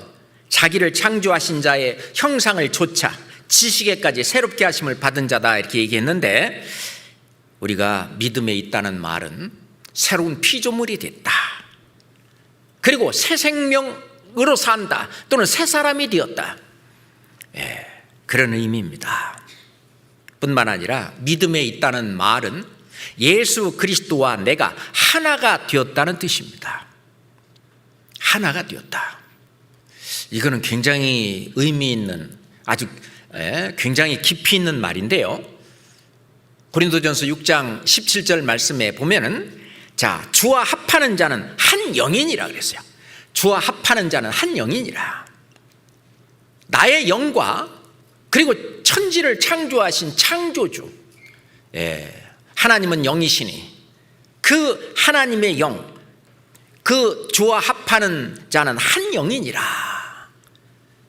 자기를 창조하신 자의 형상을 조차 지식에까지 새롭게 하심을 받은 자다 이렇게 얘기했는데, 우리가 믿음에 있다는 말은 새로운 피조물이 됐다, 그리고 새 생명으로 산다 또는 새 사람이 되었다, 그런 의미입니다. 뿐만 아니라 믿음에 있다는 말은 예수 그리스도와 내가 하나가 되었다는 뜻입니다. 하나가 되었다. 이거는 굉장히 의미 있는, 아주 굉장히 깊이 있는 말인데요. 고린도전서 6장 17절 말씀에 보면은 주와 합하는 자는 한 영이니라 그랬어요. 주와 합하는 자는 한 영이니라. 나의 영과 그리고 천지를 창조하신 창조주, 하나님은 영이시니 그 하나님의 영, 그 그 주와 합하는 자는 한 영이니라.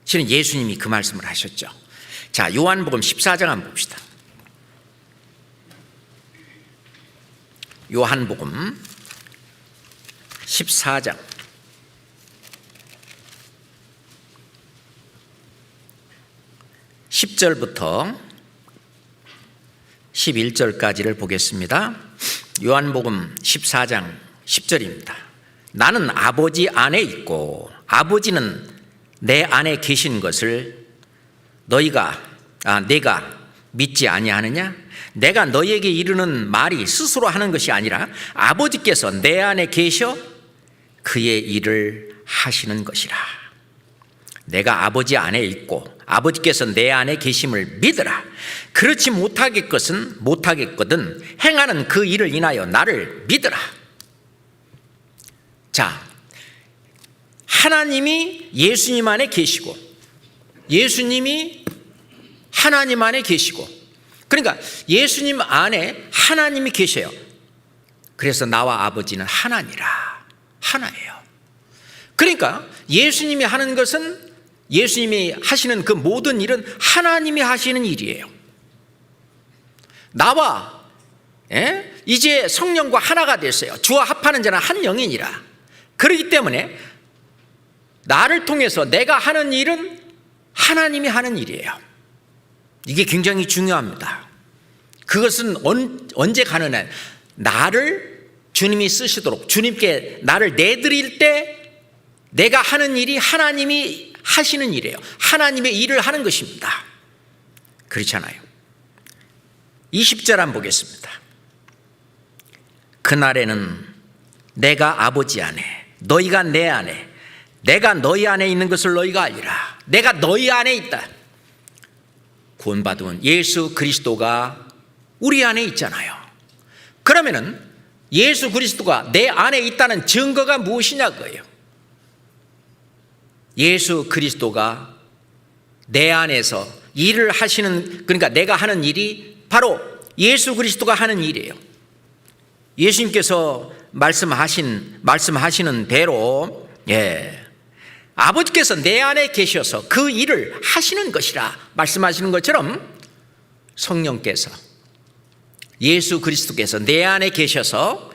실은 예수님이 그 말씀을 하셨죠. 자, 요한복음 14장 한번 봅시다. 요한복음 14장 10절부터 11절까지를 보겠습니다. 요한복음 14장 10절입니다. 나는 아버지 안에 있고 아버지는 내 안에 계신 것을 내가 믿지 아니하느냐? 내가 너희에게 이르는 말이 스스로 하는 것이 아니라 아버지께서 내 안에 계셔 그의 일을 하시는 것이라. 내가 아버지 안에 있고 아버지께서 내 안에 계심을 믿으라. 그렇지 못하겠거든 행하는 그 일을 인하여 나를 믿으라. 자, 하나님이 예수님 안에 계시고 예수님이 하나님 안에 계시고, 그러니까 예수님 안에 하나님이 계셔요. 그래서 나와 아버지는 하나니라. 하나예요. 그러니까 예수님이 하는 것은, 예수님이 하시는 그 모든 일은 하나님이 하시는 일이에요. 나와 이제 성령과 하나가 됐어요. 주와 합하는 자는 한 영이니라. 그렇기 때문에 나를 통해서 내가 하는 일은 하나님이 하는 일이에요. 이게 굉장히 중요합니다. 그것은 언제 가능해? 나를 주님이 쓰시도록, 주님께 나를 내드릴 때 내가 하는 일이 하나님이 하시는 일이에요. 하나님의 일을 하는 것입니다. 그렇잖아요. 20절 한번 보겠습니다. 그날에는 내가 아버지 안에, 너희가 내 안에, 내가 너희 안에 있는 것을 너희가 알리라. 내가 너희 안에 있다. 구원받은 예수 그리스도가 우리 안에 있잖아요. 그러면은 예수 그리스도가 내 안에 있다는 증거가 무엇이냐고요. 예수 그리스도가 내 안에서 일을 하시는, 그러니까 내가 하는 일이 바로 예수 그리스도가 하는 일이에요. 예수님께서 말씀하시는 대로 아버지께서 내 안에 계셔서 그 일을 하시는 것이라 말씀하시는 것처럼 성령께서, 예수 그리스도께서 내 안에 계셔서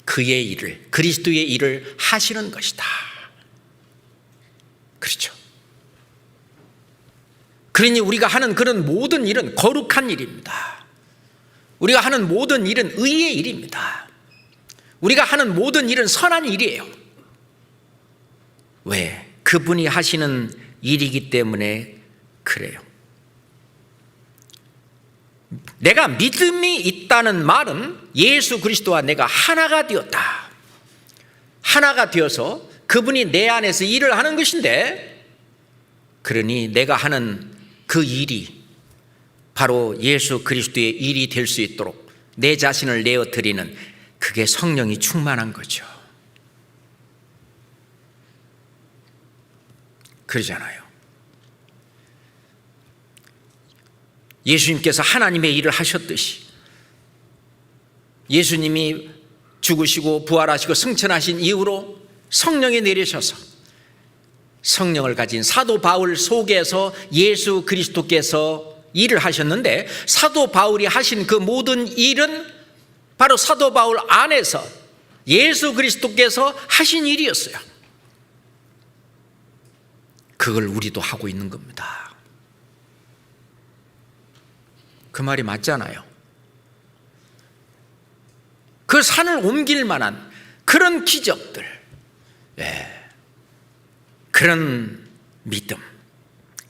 그의 일을, 그리스도의 일을 하시는 것이다. 그렇죠. 그러니 우리가 하는 그런 모든 일은 거룩한 일입니다. 우리가 하는 모든 일은 의의 일입니다. 우리가 하는 모든 일은 선한 일이에요. 왜? 그분이 하시는 일이기 때문에 그래요. 내가 믿음이 있다는 말은 예수 그리스도와 내가 하나가 되었다. 하나가 되어서 그분이 내 안에서 일을 하는 것인데, 그러니 내가 하는 그 일이 바로 예수 그리스도의 일이 될 수 있도록 내 자신을 내어드리는, 그게 성령이 충만한 거죠. 그러잖아요. 예수님께서 하나님의 일을 하셨듯이 예수님이 죽으시고 부활하시고 승천하신 이후로 성령이 내리셔서 성령을 가진 사도 바울 속에서 예수 그리스도께서 일을 하셨는데, 사도 바울이 하신 그 모든 일은 바로 사도 바울 안에서 예수 그리스도께서 하신 일이었어요. 그걸 우리도 하고 있는 겁니다. 그 말이 맞잖아요. 그 산을 옮길 만한 그런 기적들, 그런 믿음,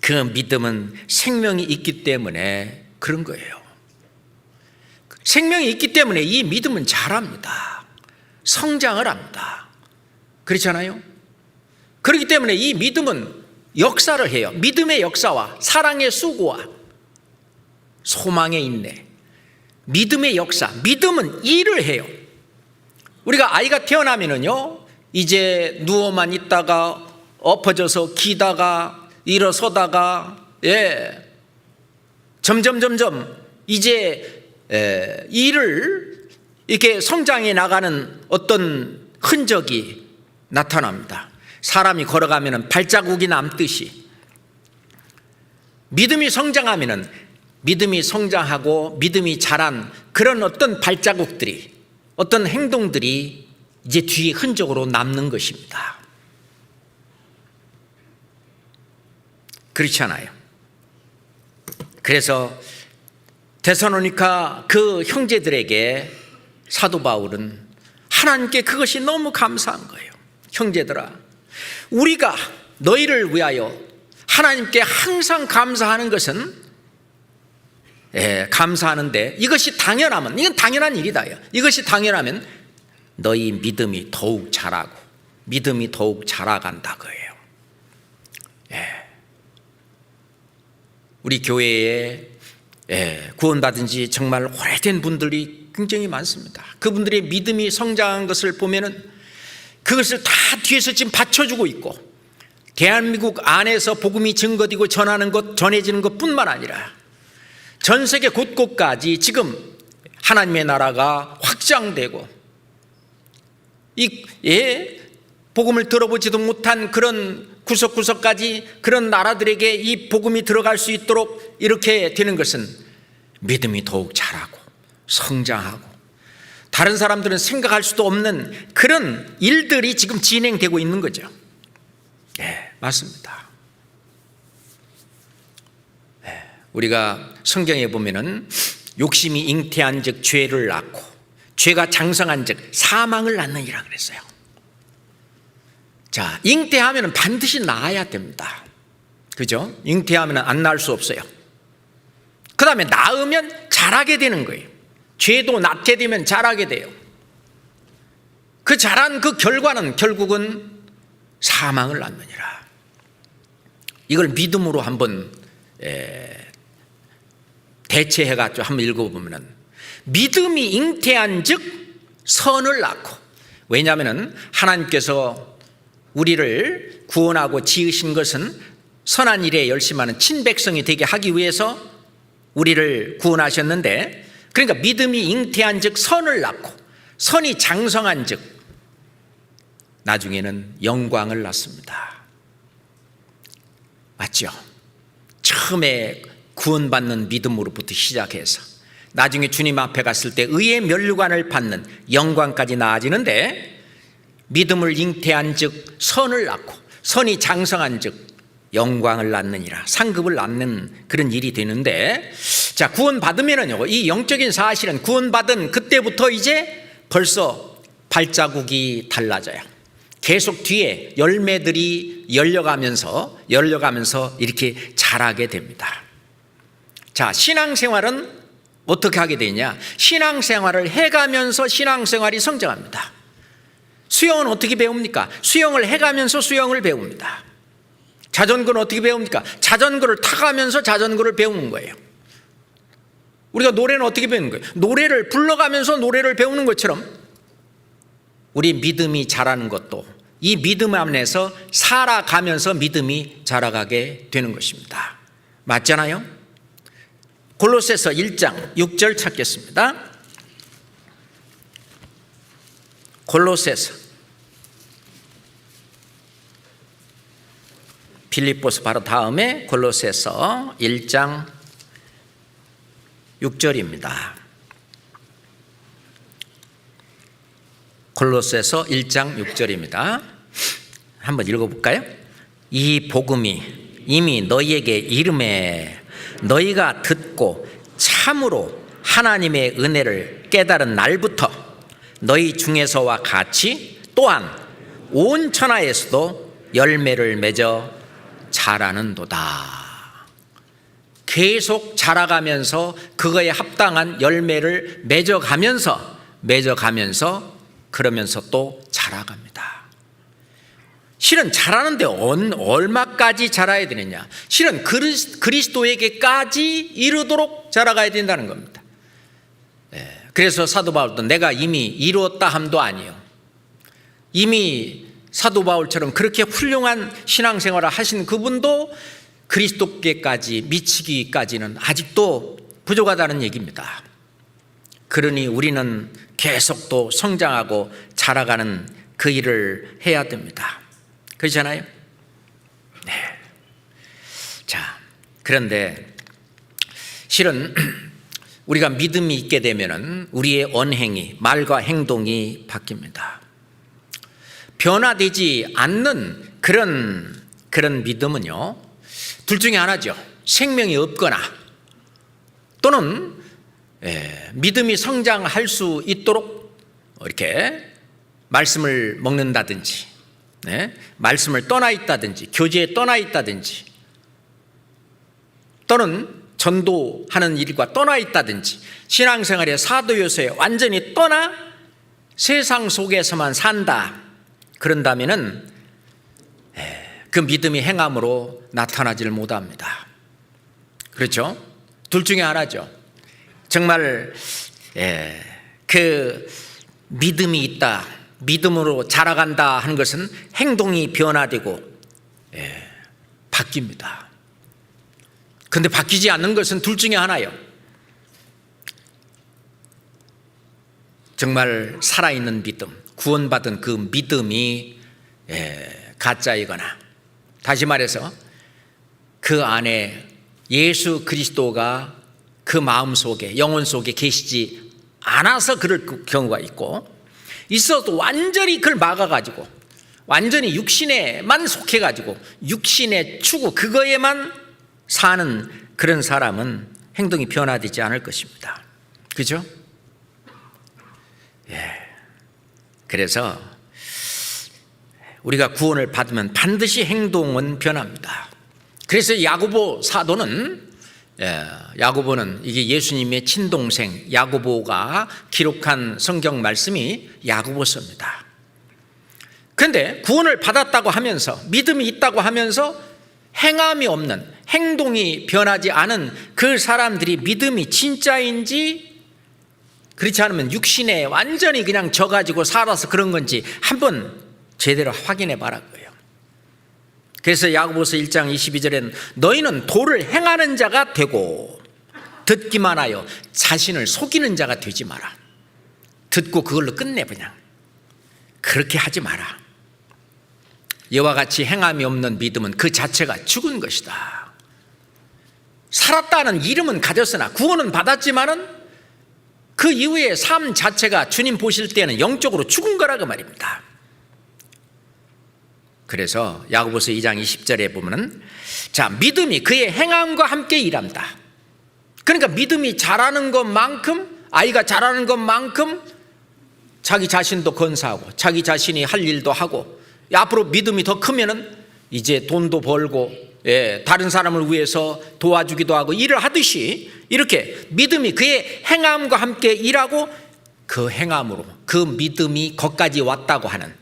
그 믿음은 생명이 있기 때문에 그런 거예요. 생명이 있기 때문에 이 믿음은 자랍니다. 성장을 합니다. 그렇잖아요. 그렇기 때문에 이 믿음은 역사를 해요. 믿음의 역사와 사랑의 수고와 소망의 인내, 믿음의 역사, 믿음은 일을 해요. 우리가 아이가 태어나면은요, 이제 누워만 있다가 엎어져서 기다가 일어서다가 점점 이제 일을 이렇게 성장해 나가는 어떤 흔적이 나타납니다. 사람이 걸어가면 발자국이 남듯이 믿음이 성장하면 믿음이 성장하고 믿음이 자란 그런 어떤 발자국들이, 어떤 행동들이 이제 뒤에 흔적으로 남는 것입니다. 그렇지 않아요? 그래서 데살로니가 그 형제들에게 사도 바울은 하나님께 그것이 너무 감사한 거예요. 형제들아, 우리가 너희를 위하여 하나님께 항상 감사하는 것은 감사하는데 이것이 당연하면, 이건 당연한 일이다. 이것이 당연하면 너희 믿음이 더욱 자라고 믿음이 더욱 자라간다고요. 우리 교회에 구원받은 지 정말 오래된 분들이 굉장히 많습니다. 그분들의 믿음이 성장한 것을 보면은 그것을 다 뒤에서 지금 받쳐주고 있고, 대한민국 안에서 복음이 증거되고 전해지는 것뿐만 아니라 전 세계 곳곳까지 지금 하나님의 나라가 확장되고, 복음을 들어보지도 못한 그런 구석구석까지 그런 나라들에게 이 복음이 들어갈 수 있도록 이렇게 되는 것은 믿음이 더욱 자라고 성장하고 다른 사람들은 생각할 수도 없는 그런 일들이 지금 진행되고 있는 거죠. 맞습니다. 우리가 성경에 보면은 욕심이 잉태한 즉 죄를 낳고 죄가 장성한 즉 사망을 낳느니라 그랬어요. 자, 잉태하면 반드시 낳아야 됩니다. 그죠? 잉태하면 안 낳을 수 없어요. 그 다음에 낳으면 자라게 되는 거예요. 죄도 낳게 되면 자라게 돼요. 그 자란 그 결과는 결국은 사망을 낳느니라. 이걸 믿음으로 한번 대체해가지고 한번 읽어보면, 믿음이 잉태한 즉 선을 낳고, 왜냐하면 하나님께서 우리를 구원하고 지으신 것은 선한 일에 열심하는 친백성이 되게 하기 위해서 우리를 구원하셨는데, 그러니까 믿음이 잉태한 즉 선을 낳고 선이 장성한 즉 나중에는 영광을 낳습니다. 맞죠? 처음에 구원받는 믿음으로부터 시작해서 나중에 주님 앞에 갔을 때 의의 면류관을 받는 영광까지 나아지는데, 믿음을 잉태한 즉 선을 낳고 선이 장성한 즉 영광을 낳느니라, 상급을 낳는 그런 일이 되는데, 자, 구원받으면은요, 이 영적인 사실은 구원받은 그때부터 이제 벌써 발자국이 달라져요. 계속 뒤에 열매들이 열려가면서 이렇게 자라게 됩니다. 자, 신앙생활은 어떻게 하게 되냐? 신앙생활을 해가면서 신앙생활이 성장합니다. 수영은 어떻게 배웁니까? 수영을 해가면서 수영을 배웁니다. 자전거는 어떻게 배웁니까? 자전거를 타가면서 자전거를 배우는 거예요. 우리가 노래는 어떻게 배우는 거예요? 노래를 불러가면서 노래를 배우는 것처럼 우리 믿음이 자라는 것도 이 믿음 안에서 살아가면서 믿음이 자라가게 되는 것입니다. 맞잖아요? 골로새서 1장 6절 찾겠습니다. 골로새서, 빌립보서 바로 다음에 골로새서 1장 6절입니다. 골로새서 1장 6절입니다. 한번 읽어볼까요? 이 복음이 이미 너희에게 이름에 너희가 듣고 참으로 하나님의 은혜를 깨달은 날부터 너희 중에서와 같이 또한 온 천하에서도 열매를 맺어 자라는도다. 계속 자라가면서 그거에 합당한 열매를 맺어가면서 그러면서 또 자라갑니다. 실은 자라는데 얼마까지 자라야 되느냐? 실은 그리스도에게까지 이르도록 자라가야 된다는 겁니다. 그래서 사도 바울도 내가 이미 이루었다 함도 아니요, 이미 사도 바울처럼 그렇게 훌륭한 신앙생활을 하신 그분도 그리스도께까지 미치기까지는 아직도 부족하다는 얘기입니다. 그러니 우리는 계속 또 성장하고 자라가는 그 일을 해야 됩니다. 그렇잖아요? 네. 자, 그런데 실은 우리가 믿음이 있게 되면은 우리의 언행이, 말과 행동이 바뀝니다. 변화되지 않는 그런 믿음은요, 둘 중에 하나죠. 생명이 없거나 또는 믿음이 성장할 수 있도록 이렇게 말씀을 먹는다든지, 말씀을 떠나 있다든지, 교제에 떠나 있다든지, 또는 전도하는 일과 떠나 있다든지, 신앙생활의 사도 요소에 완전히 떠나 세상 속에서만 산다. 그런다면은 그 믿음이 행함으로 나타나질 못합니다. 그렇죠? 둘 중에 하나죠. 정말 그 믿음이 있다, 믿음으로 자라간다 하는 것은 행동이 변화되고 바뀝니다. 그런데 바뀌지 않는 것은 둘 중에 하나예요. 정말 살아있는 믿음, 구원받은 그 믿음이 가짜이거나, 다시 말해서 그 안에 예수 그리스도가 그 마음 속에, 영혼 속에 계시지 않아서 그럴 경우가 있고, 있어도 완전히 그걸 막아가지고 완전히 육신에만 속해가지고 육신의 추구, 그거에만 사는 그런 사람은 행동이 변화되지 않을 것입니다. 그죠? 그래서 우리가 구원을 받으면 반드시 행동은 변합니다. 그래서 야고보 사도는, 야고보는 이게 예수님의 친동생 야고보가 기록한 성경 말씀이 야고보서입니다. 그런데 구원을 받았다고 하면서, 믿음이 있다고 하면서 행함이 없는, 행동이 변하지 않은 그 사람들이 믿음이 진짜인지, 그렇지 않으면 육신에 완전히 그냥 져가지고 살아서 그런 건지 한번 제대로 확인해 봐라고요. 그래서 야고보서 1장 22절에는 너희는 도를 행하는 자가 되고 듣기만 하여 자신을 속이는 자가 되지 마라. 듣고 그걸로 끝내. 그냥 그렇게 하지 마라. 이와 같이 행함이 없는 믿음은 그 자체가 죽은 것이다. 살았다는 이름은 가졌으나, 구원은 받았지만은 그 이후의 삶 자체가 주님 보실 때는 영적으로 죽은 거라고 말입니다. 그래서 야고보서 2장 20절에 보면은, 자, 믿음이 그의 행함과 함께 일한다. 그러니까 믿음이 자라는 것만큼, 아이가 자라는 것만큼 자기 자신도 건사하고 자기 자신이 할 일도 하고, 앞으로 믿음이 더 크면은 이제 돈도 벌고, 다른 사람을 위해서 도와주기도 하고 일을 하듯이, 이렇게 믿음이 그의 행함과 함께 일하고 그 행함으로, 그 믿음이 거기까지 왔다고 하는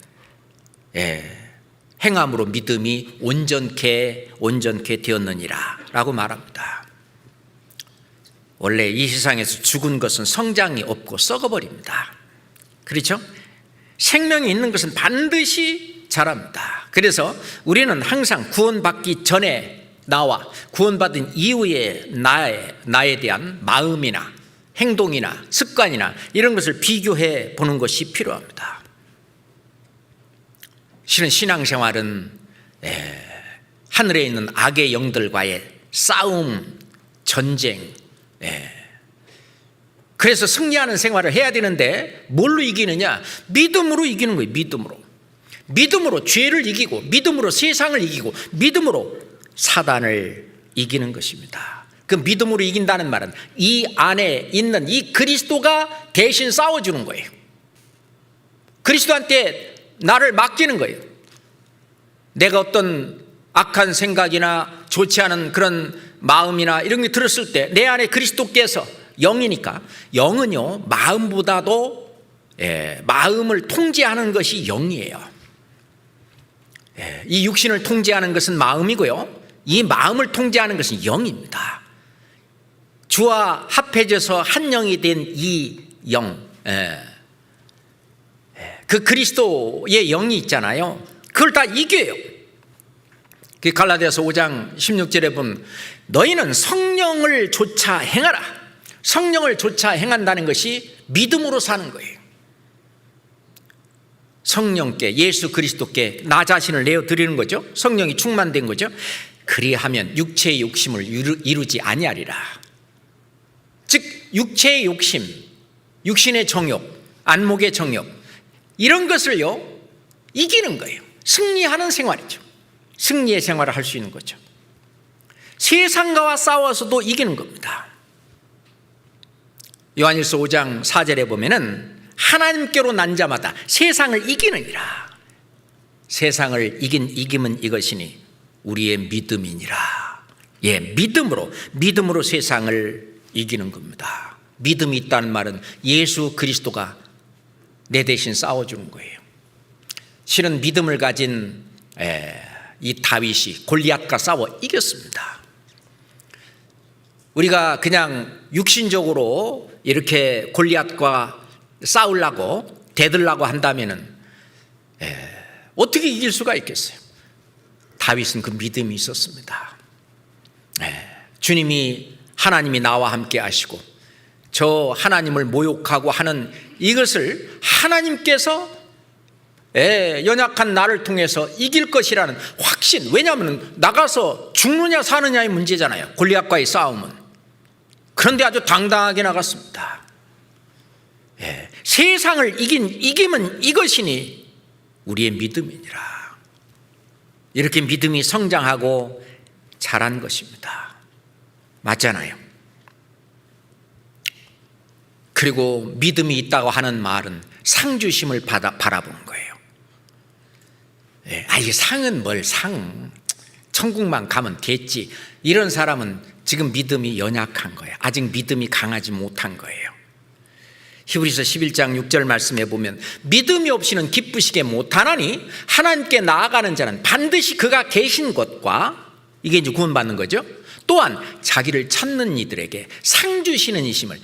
행함으로 믿음이 온전케 되었느니라 라고 말합니다. 원래 이 세상에서 죽은 것은 성장이 없고 썩어버립니다. 그렇죠? 생명이 있는 것은 반드시 자랍니다. 그래서 우리는 항상 구원받기 전에 나와 구원받은 이후의 나에 대한 마음이나 행동이나 습관이나 이런 것을 비교해 보는 것이 필요합니다. 실은 신앙생활은 하늘에 있는 악의 영들과의 싸움, 전쟁, 그래서 승리하는 생활을 해야 되는데 뭘로 이기느냐? 믿음으로 이기는 거예요. 믿음으로 죄를 이기고, 믿음으로 세상을 이기고, 믿음으로 사단을 이기는 것입니다. 그 믿음으로 이긴다는 말은 이 안에 있는 이 그리스도가 대신 싸워주는 거예요. 그리스도한테 나를 맡기는 거예요. 내가 어떤 악한 생각이나 좋지 않은 그런 마음이나 이런 게 들었을 때 내 안에 그리스도께서, 영이니까, 영은요 마음보다도 마음을 통제하는 것이 영이에요. 이 육신을 통제하는 것은 마음이고요, 이 마음을 통제하는 것은 영입니다. 주와 합해져서 한 영이 된 이 영, 그 그리스도의 영이 있잖아요. 그걸 다 이겨요. 그 갈라디아서 5장 16절에 보면 너희는 성령을 조차 행하라. 성령을 조차 행한다는 것이 믿음으로 사는 거예요. 성령께, 예수 그리스도께 나 자신을 내어드리는 거죠. 성령이 충만된 거죠. 그리하면 육체의 욕심을 이루지 아니하리라. 즉 육체의 욕심, 육신의 정욕, 안목의 정욕, 이런 것을요 이기는 거예요. 승리하는 생활이죠. 승리의 생활을 할 수 있는 거죠. 세상과 싸워서도 이기는 겁니다. 요한일서 5장 4절에 보면은 하나님께로 난 자마다 세상을 이기느니라. 세상을 이김은 이것이니 우리의 믿음이니라. 예, 믿음으로 세상을 이기는 겁니다. 믿음이 있다는 말은 예수 그리스도가 내 대신 싸워주는 거예요. 실은 믿음을 가진 이 다윗이 골리앗과 싸워 이겼습니다. 우리가 그냥 육신적으로 이렇게 골리앗과 싸우려고 대들라고 한다면은 어떻게 이길 수가 있겠어요? 다윗은 그 믿음이 있었습니다. 주님이, 하나님이 나와 함께 하시고 저 하나님을 모욕하고 하는 이것을 하나님께서 연약한 나를 통해서 이길 것이라는 확신. 왜냐하면 나가서 죽느냐 사느냐의 문제잖아요, 골리앗과의 싸움은. 그런데 아주 당당하게 나갔습니다. 세상을 이김은 이것이니 우리의 믿음이니라. 이렇게 믿음이 성장하고 자란 것입니다. 맞잖아요. 그리고 믿음이 있다고 하는 말은 상 주심을 바라보는 거예요. 이 상은 뭘 상, 천국만 가면 됐지. 이런 사람은 지금 믿음이 연약한 거예요. 아직 믿음이 강하지 못한 거예요. 히브리서 11장 6절 말씀에 보면 믿음이 없이는 기쁘시게 못하나니 하나님께 나아가는 자는 반드시 그가 계신 것과, 이게 이제 구원받는 거죠, 또한 자기를 찾는 이들에게 상 주시는 이심을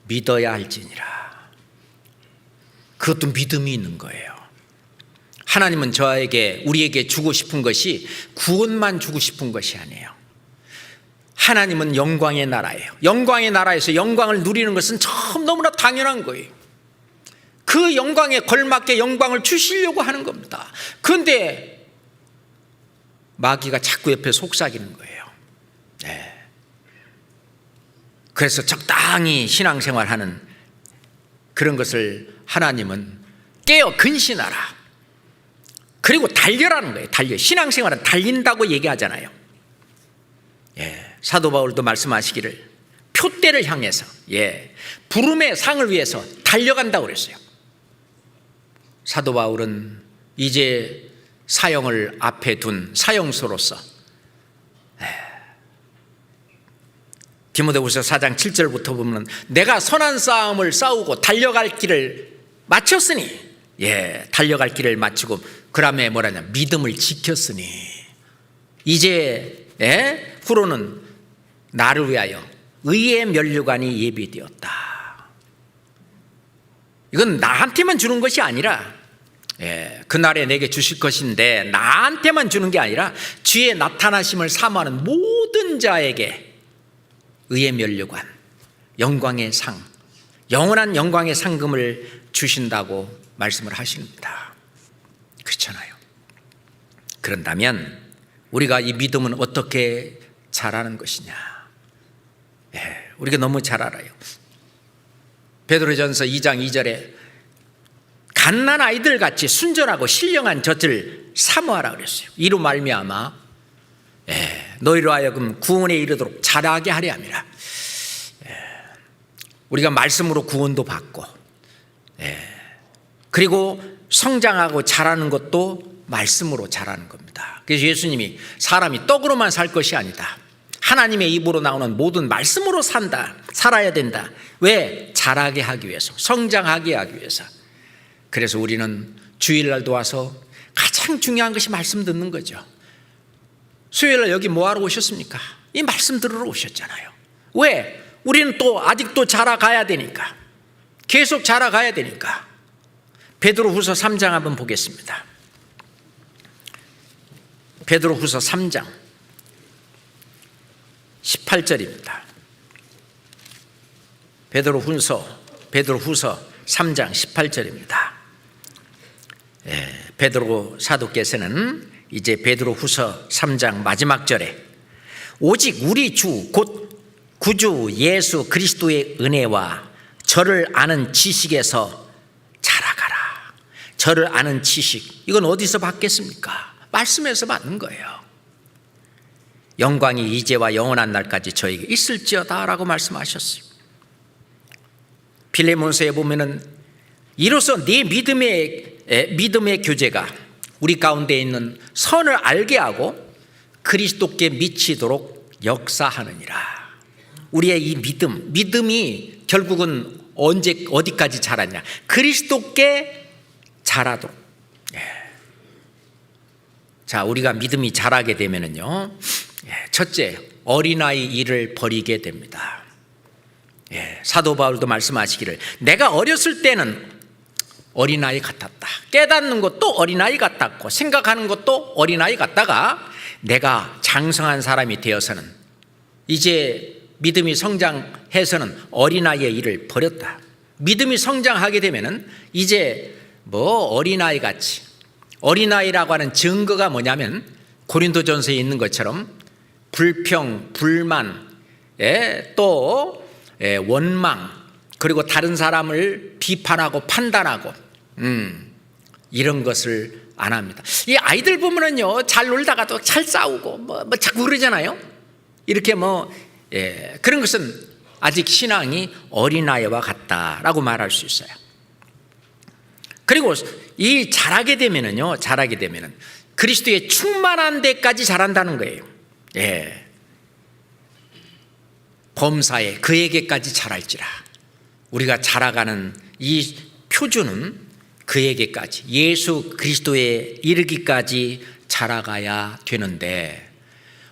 믿어야 할지니라. 그것도 믿음이 있는 거예요. 하나님은 우리에게 주고 싶은 것이 구원만 주고 싶은 것이 아니에요. 하나님은 영광의 나라예요. 영광의 나라에서 영광을 누리는 것은 참 너무나 당연한 거예요. 그 영광에 걸맞게 영광을 주시려고 하는 겁니다. 그런데 마귀가 자꾸 옆에 속삭이는 거예요. 그래서 적당히 신앙생활하는 그런 것을 하나님은 깨어 근신하라. 그리고 달려라는 거예요. 신앙생활은 달린다고 얘기하잖아요. 사도 바울도 말씀하시기를 표대를 향해서, 부름의 상을 위해서 달려간다고 그랬어요. 사도 바울은 이제 사형을 앞에 둔 사형소로서 디모데후서 4장 7절부터 보면 내가 선한 싸움을 싸우고 달려갈 길을 마쳤으니, 달려갈 길을 마치고 그다음에 뭐라냐, 믿음을 지켰으니 이제 후로는 나를 위하여 의의 면류관이 예비되었다. 이건 나한테만 주는 것이 아니라 그날에 내게 주실 것인데 나한테만 주는 게 아니라 주의 나타나심을 사모하는 모든 자에게 의의 면류관, 영광의 상, 영원한 영광의 상금을 주신다고 말씀을 하십니다. 그렇잖아요. 그런다면 우리가 이 믿음은 어떻게 자라는 것이냐? 우리가 너무 잘 알아요. 베드로전서 2장 2절에 갓난 아이들 같이 순전하고 신령한 젖을 사모하라 그랬어요. 이로 말미암아 너희로 하여금 구원에 이르도록 자라게 하려 함이라. 우리가 말씀으로 구원도 받고 그리고 성장하고 자라는 것도 말씀으로 자라는 겁니다. 그래서 예수님이 사람이 떡으로만 살 것이 아니다, 하나님의 입으로 나오는 모든 말씀으로 살아야 된다. 왜? 자라게 하기 위해서, 성장하게 하기 위해서. 그래서 우리는 주일날도 와서 가장 중요한 것이 말씀 듣는 거죠. 수요일날 여기 뭐하러 오셨습니까? 이 말씀 들으러 오셨잖아요. 왜? 우리는 또 아직도 자라가야 되니까, 계속 자라가야 되니까. 베드로후서 3장 한번 보겠습니다. 베드로후서 3장 18절입니다. 베드로후서 3장 18절입니다. 베드로 사도께서는 이제 베드로후서 3장 마지막 절에 오직 우리 주 곧 구주 예수 그리스도의 은혜와 저를 아는 지식에서 자라가라. 저를 아는 지식, 이건 어디서 받겠습니까? 말씀에서 받는 거예요. 영광이 이제와 영원한 날까지 저에게 있을지어다 라고 말씀하셨어요. 빌레몬서에 보면은 이로써 네 믿음의 교제가 우리 가운데 있는 선을 알게 하고 그리스도께 미치도록 역사하느니라. 우리의 이 믿음이 결국은 어디까지 자랐냐? 그리스도께 자라도록. 자, 우리가 믿음이 자라게 되면은요, 첫째, 어린아이 일을 버리게 됩니다. 사도 바울도 말씀하시기를 내가 어렸을 때는 어린아이 같았다. 깨닫는 것도 어린아이 같았고 생각하는 것도 어린아이 같다가 내가 장성한 사람이 되어서는 이제 믿음이 성장해서는 어린아이의 일을 버렸다. 믿음이 성장하게 되면은 이제 어린아이 같이, 어린아이라고 하는 증거가 뭐냐면 고린도전서에 있는 것처럼 불평, 불만, 또 원망, 그리고 다른 사람을 비판하고 판단하고 이런 것을 안 합니다. 이 아이들 보면은요, 잘 놀다가도 잘 싸우고 자꾸 그러잖아요. 이렇게 그런 것은 아직 신앙이 어린아이와 같다라고 말할 수 있어요. 그리고 이 자라게 되면은 그리스도의 충만한 데까지 자란다는 거예요. 범사에 그에게까지 자랄지라. 우리가 자라가는 이 표준은 그에게까지, 예수 그리스도에 이르기까지 자라가야 되는데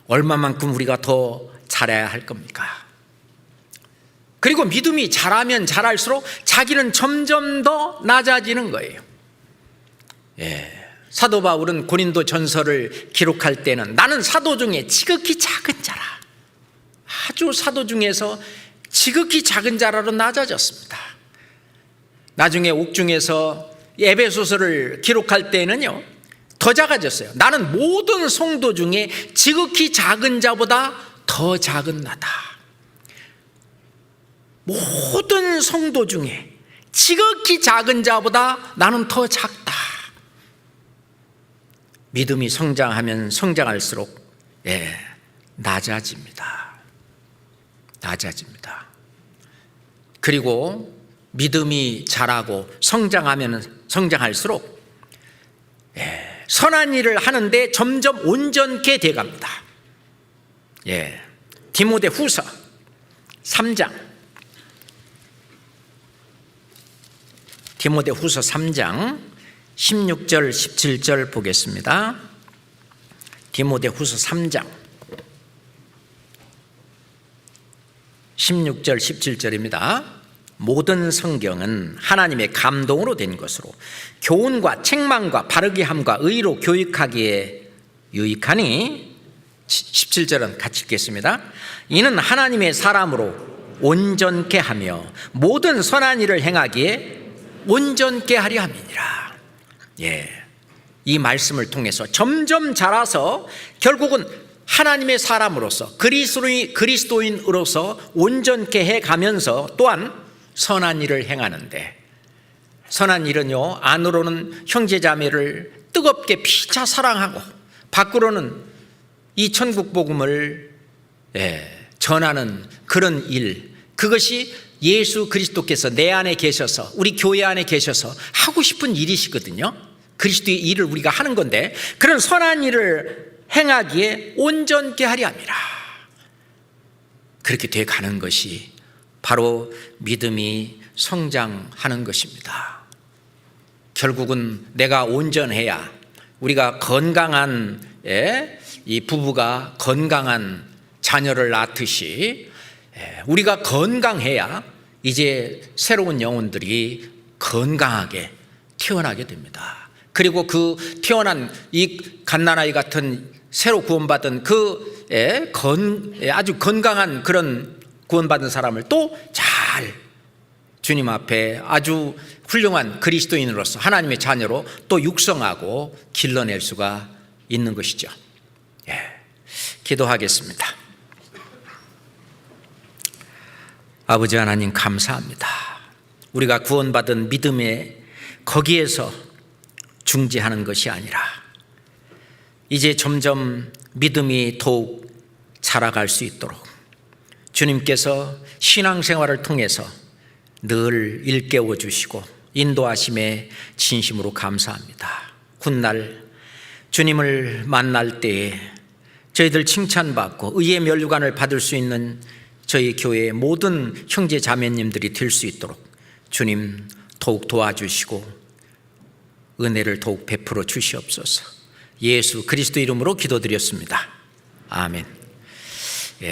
얼마만큼 우리가 더 자라야 할 겁니까? 그리고 믿음이 자라면 자랄수록 자기는 점점 더 낮아지는 거예요. 사도 바울은 고린도 전서를 기록할 때는 나는 사도 중에 지극히 작은 자라, 아주 사도 중에서 지극히 작은 자라로 낮아졌습니다. 나중에 옥중에서 에베소서를 기록할 때는요, 더 작아졌어요. 나는 모든 성도 중에 지극히 작은 자보다 더 작은 나다. 모든 성도 중에 지극히 작은 자보다 나는 더 작다. 믿음이 성장하면 성장할수록 낮아집니다. 그리고 믿음이 자라고 성장하면 성장할수록 선한 일을 하는데 점점 온전케 돼갑니다. 디모데후서 3장, 디모데후서 3장 16절 17절 보겠습니다. 디모데후서 3장 16절 17절입니다. 모든 성경은 하나님의 감동으로 된 것으로 교훈과 책망과 바르게 함과 의로 교육하기에 유익하니, 17절은 같이 읽겠습니다. 이는 하나님의 사람으로 온전케 하며 모든 선한 일을 행하기에 온전케 하려 함이니라. 이 말씀을 통해서 점점 자라서 결국은 하나님의 사람으로서 그리스도인으로서 온전케 해가면서 또한 선한 일을 행하는데, 선한 일은요, 안으로는 형제자매를 뜨겁게 피차 사랑하고 밖으로는 이 천국 복음을 전하는 그런 일, 그것이 예수 그리스도께서 내 안에 계셔서 우리 교회 안에 계셔서 하고 싶은 일이시거든요. 그리스도의 일을 우리가 하는 건데, 그런 선한 일을 행하기에 온전케 하려 함이라. 그렇게 돼 가는 것이 바로 믿음이 성장하는 것입니다. 결국은 내가 온전해야, 우리가 건강한 이 부부가 건강한 자녀를 낳듯이 우리가 건강해야 이제 새로운 영혼들이 건강하게 태어나게 됩니다. 그리고 그 태어난 이 갓난아이 같은 새로 구원받은 아주 건강한 그런 구원받은 사람을 또 잘 주님 앞에 아주 훌륭한 그리스도인으로서 하나님의 자녀로 또 육성하고 길러낼 수가 있는 것이죠. 기도하겠습니다. 아버지 하나님, 감사합니다. 우리가 구원받은 믿음에 거기에서 중지하는 것이 아니라 이제 점점 믿음이 더욱 자라갈 수 있도록 주님께서 신앙생활을 통해서 늘 일깨워 주시고 인도하심에 진심으로 감사합니다. 훗날 주님을 만날 때에 저희들 칭찬받고 의의 면류관을 받을 수 있는 저희 교회의 모든 형제 자매님들이 될 수 있도록 주님 더욱 도와주시고 은혜를 더욱 베풀어 주시옵소서. 예수 그리스도 이름으로 기도드렸습니다. 아멘.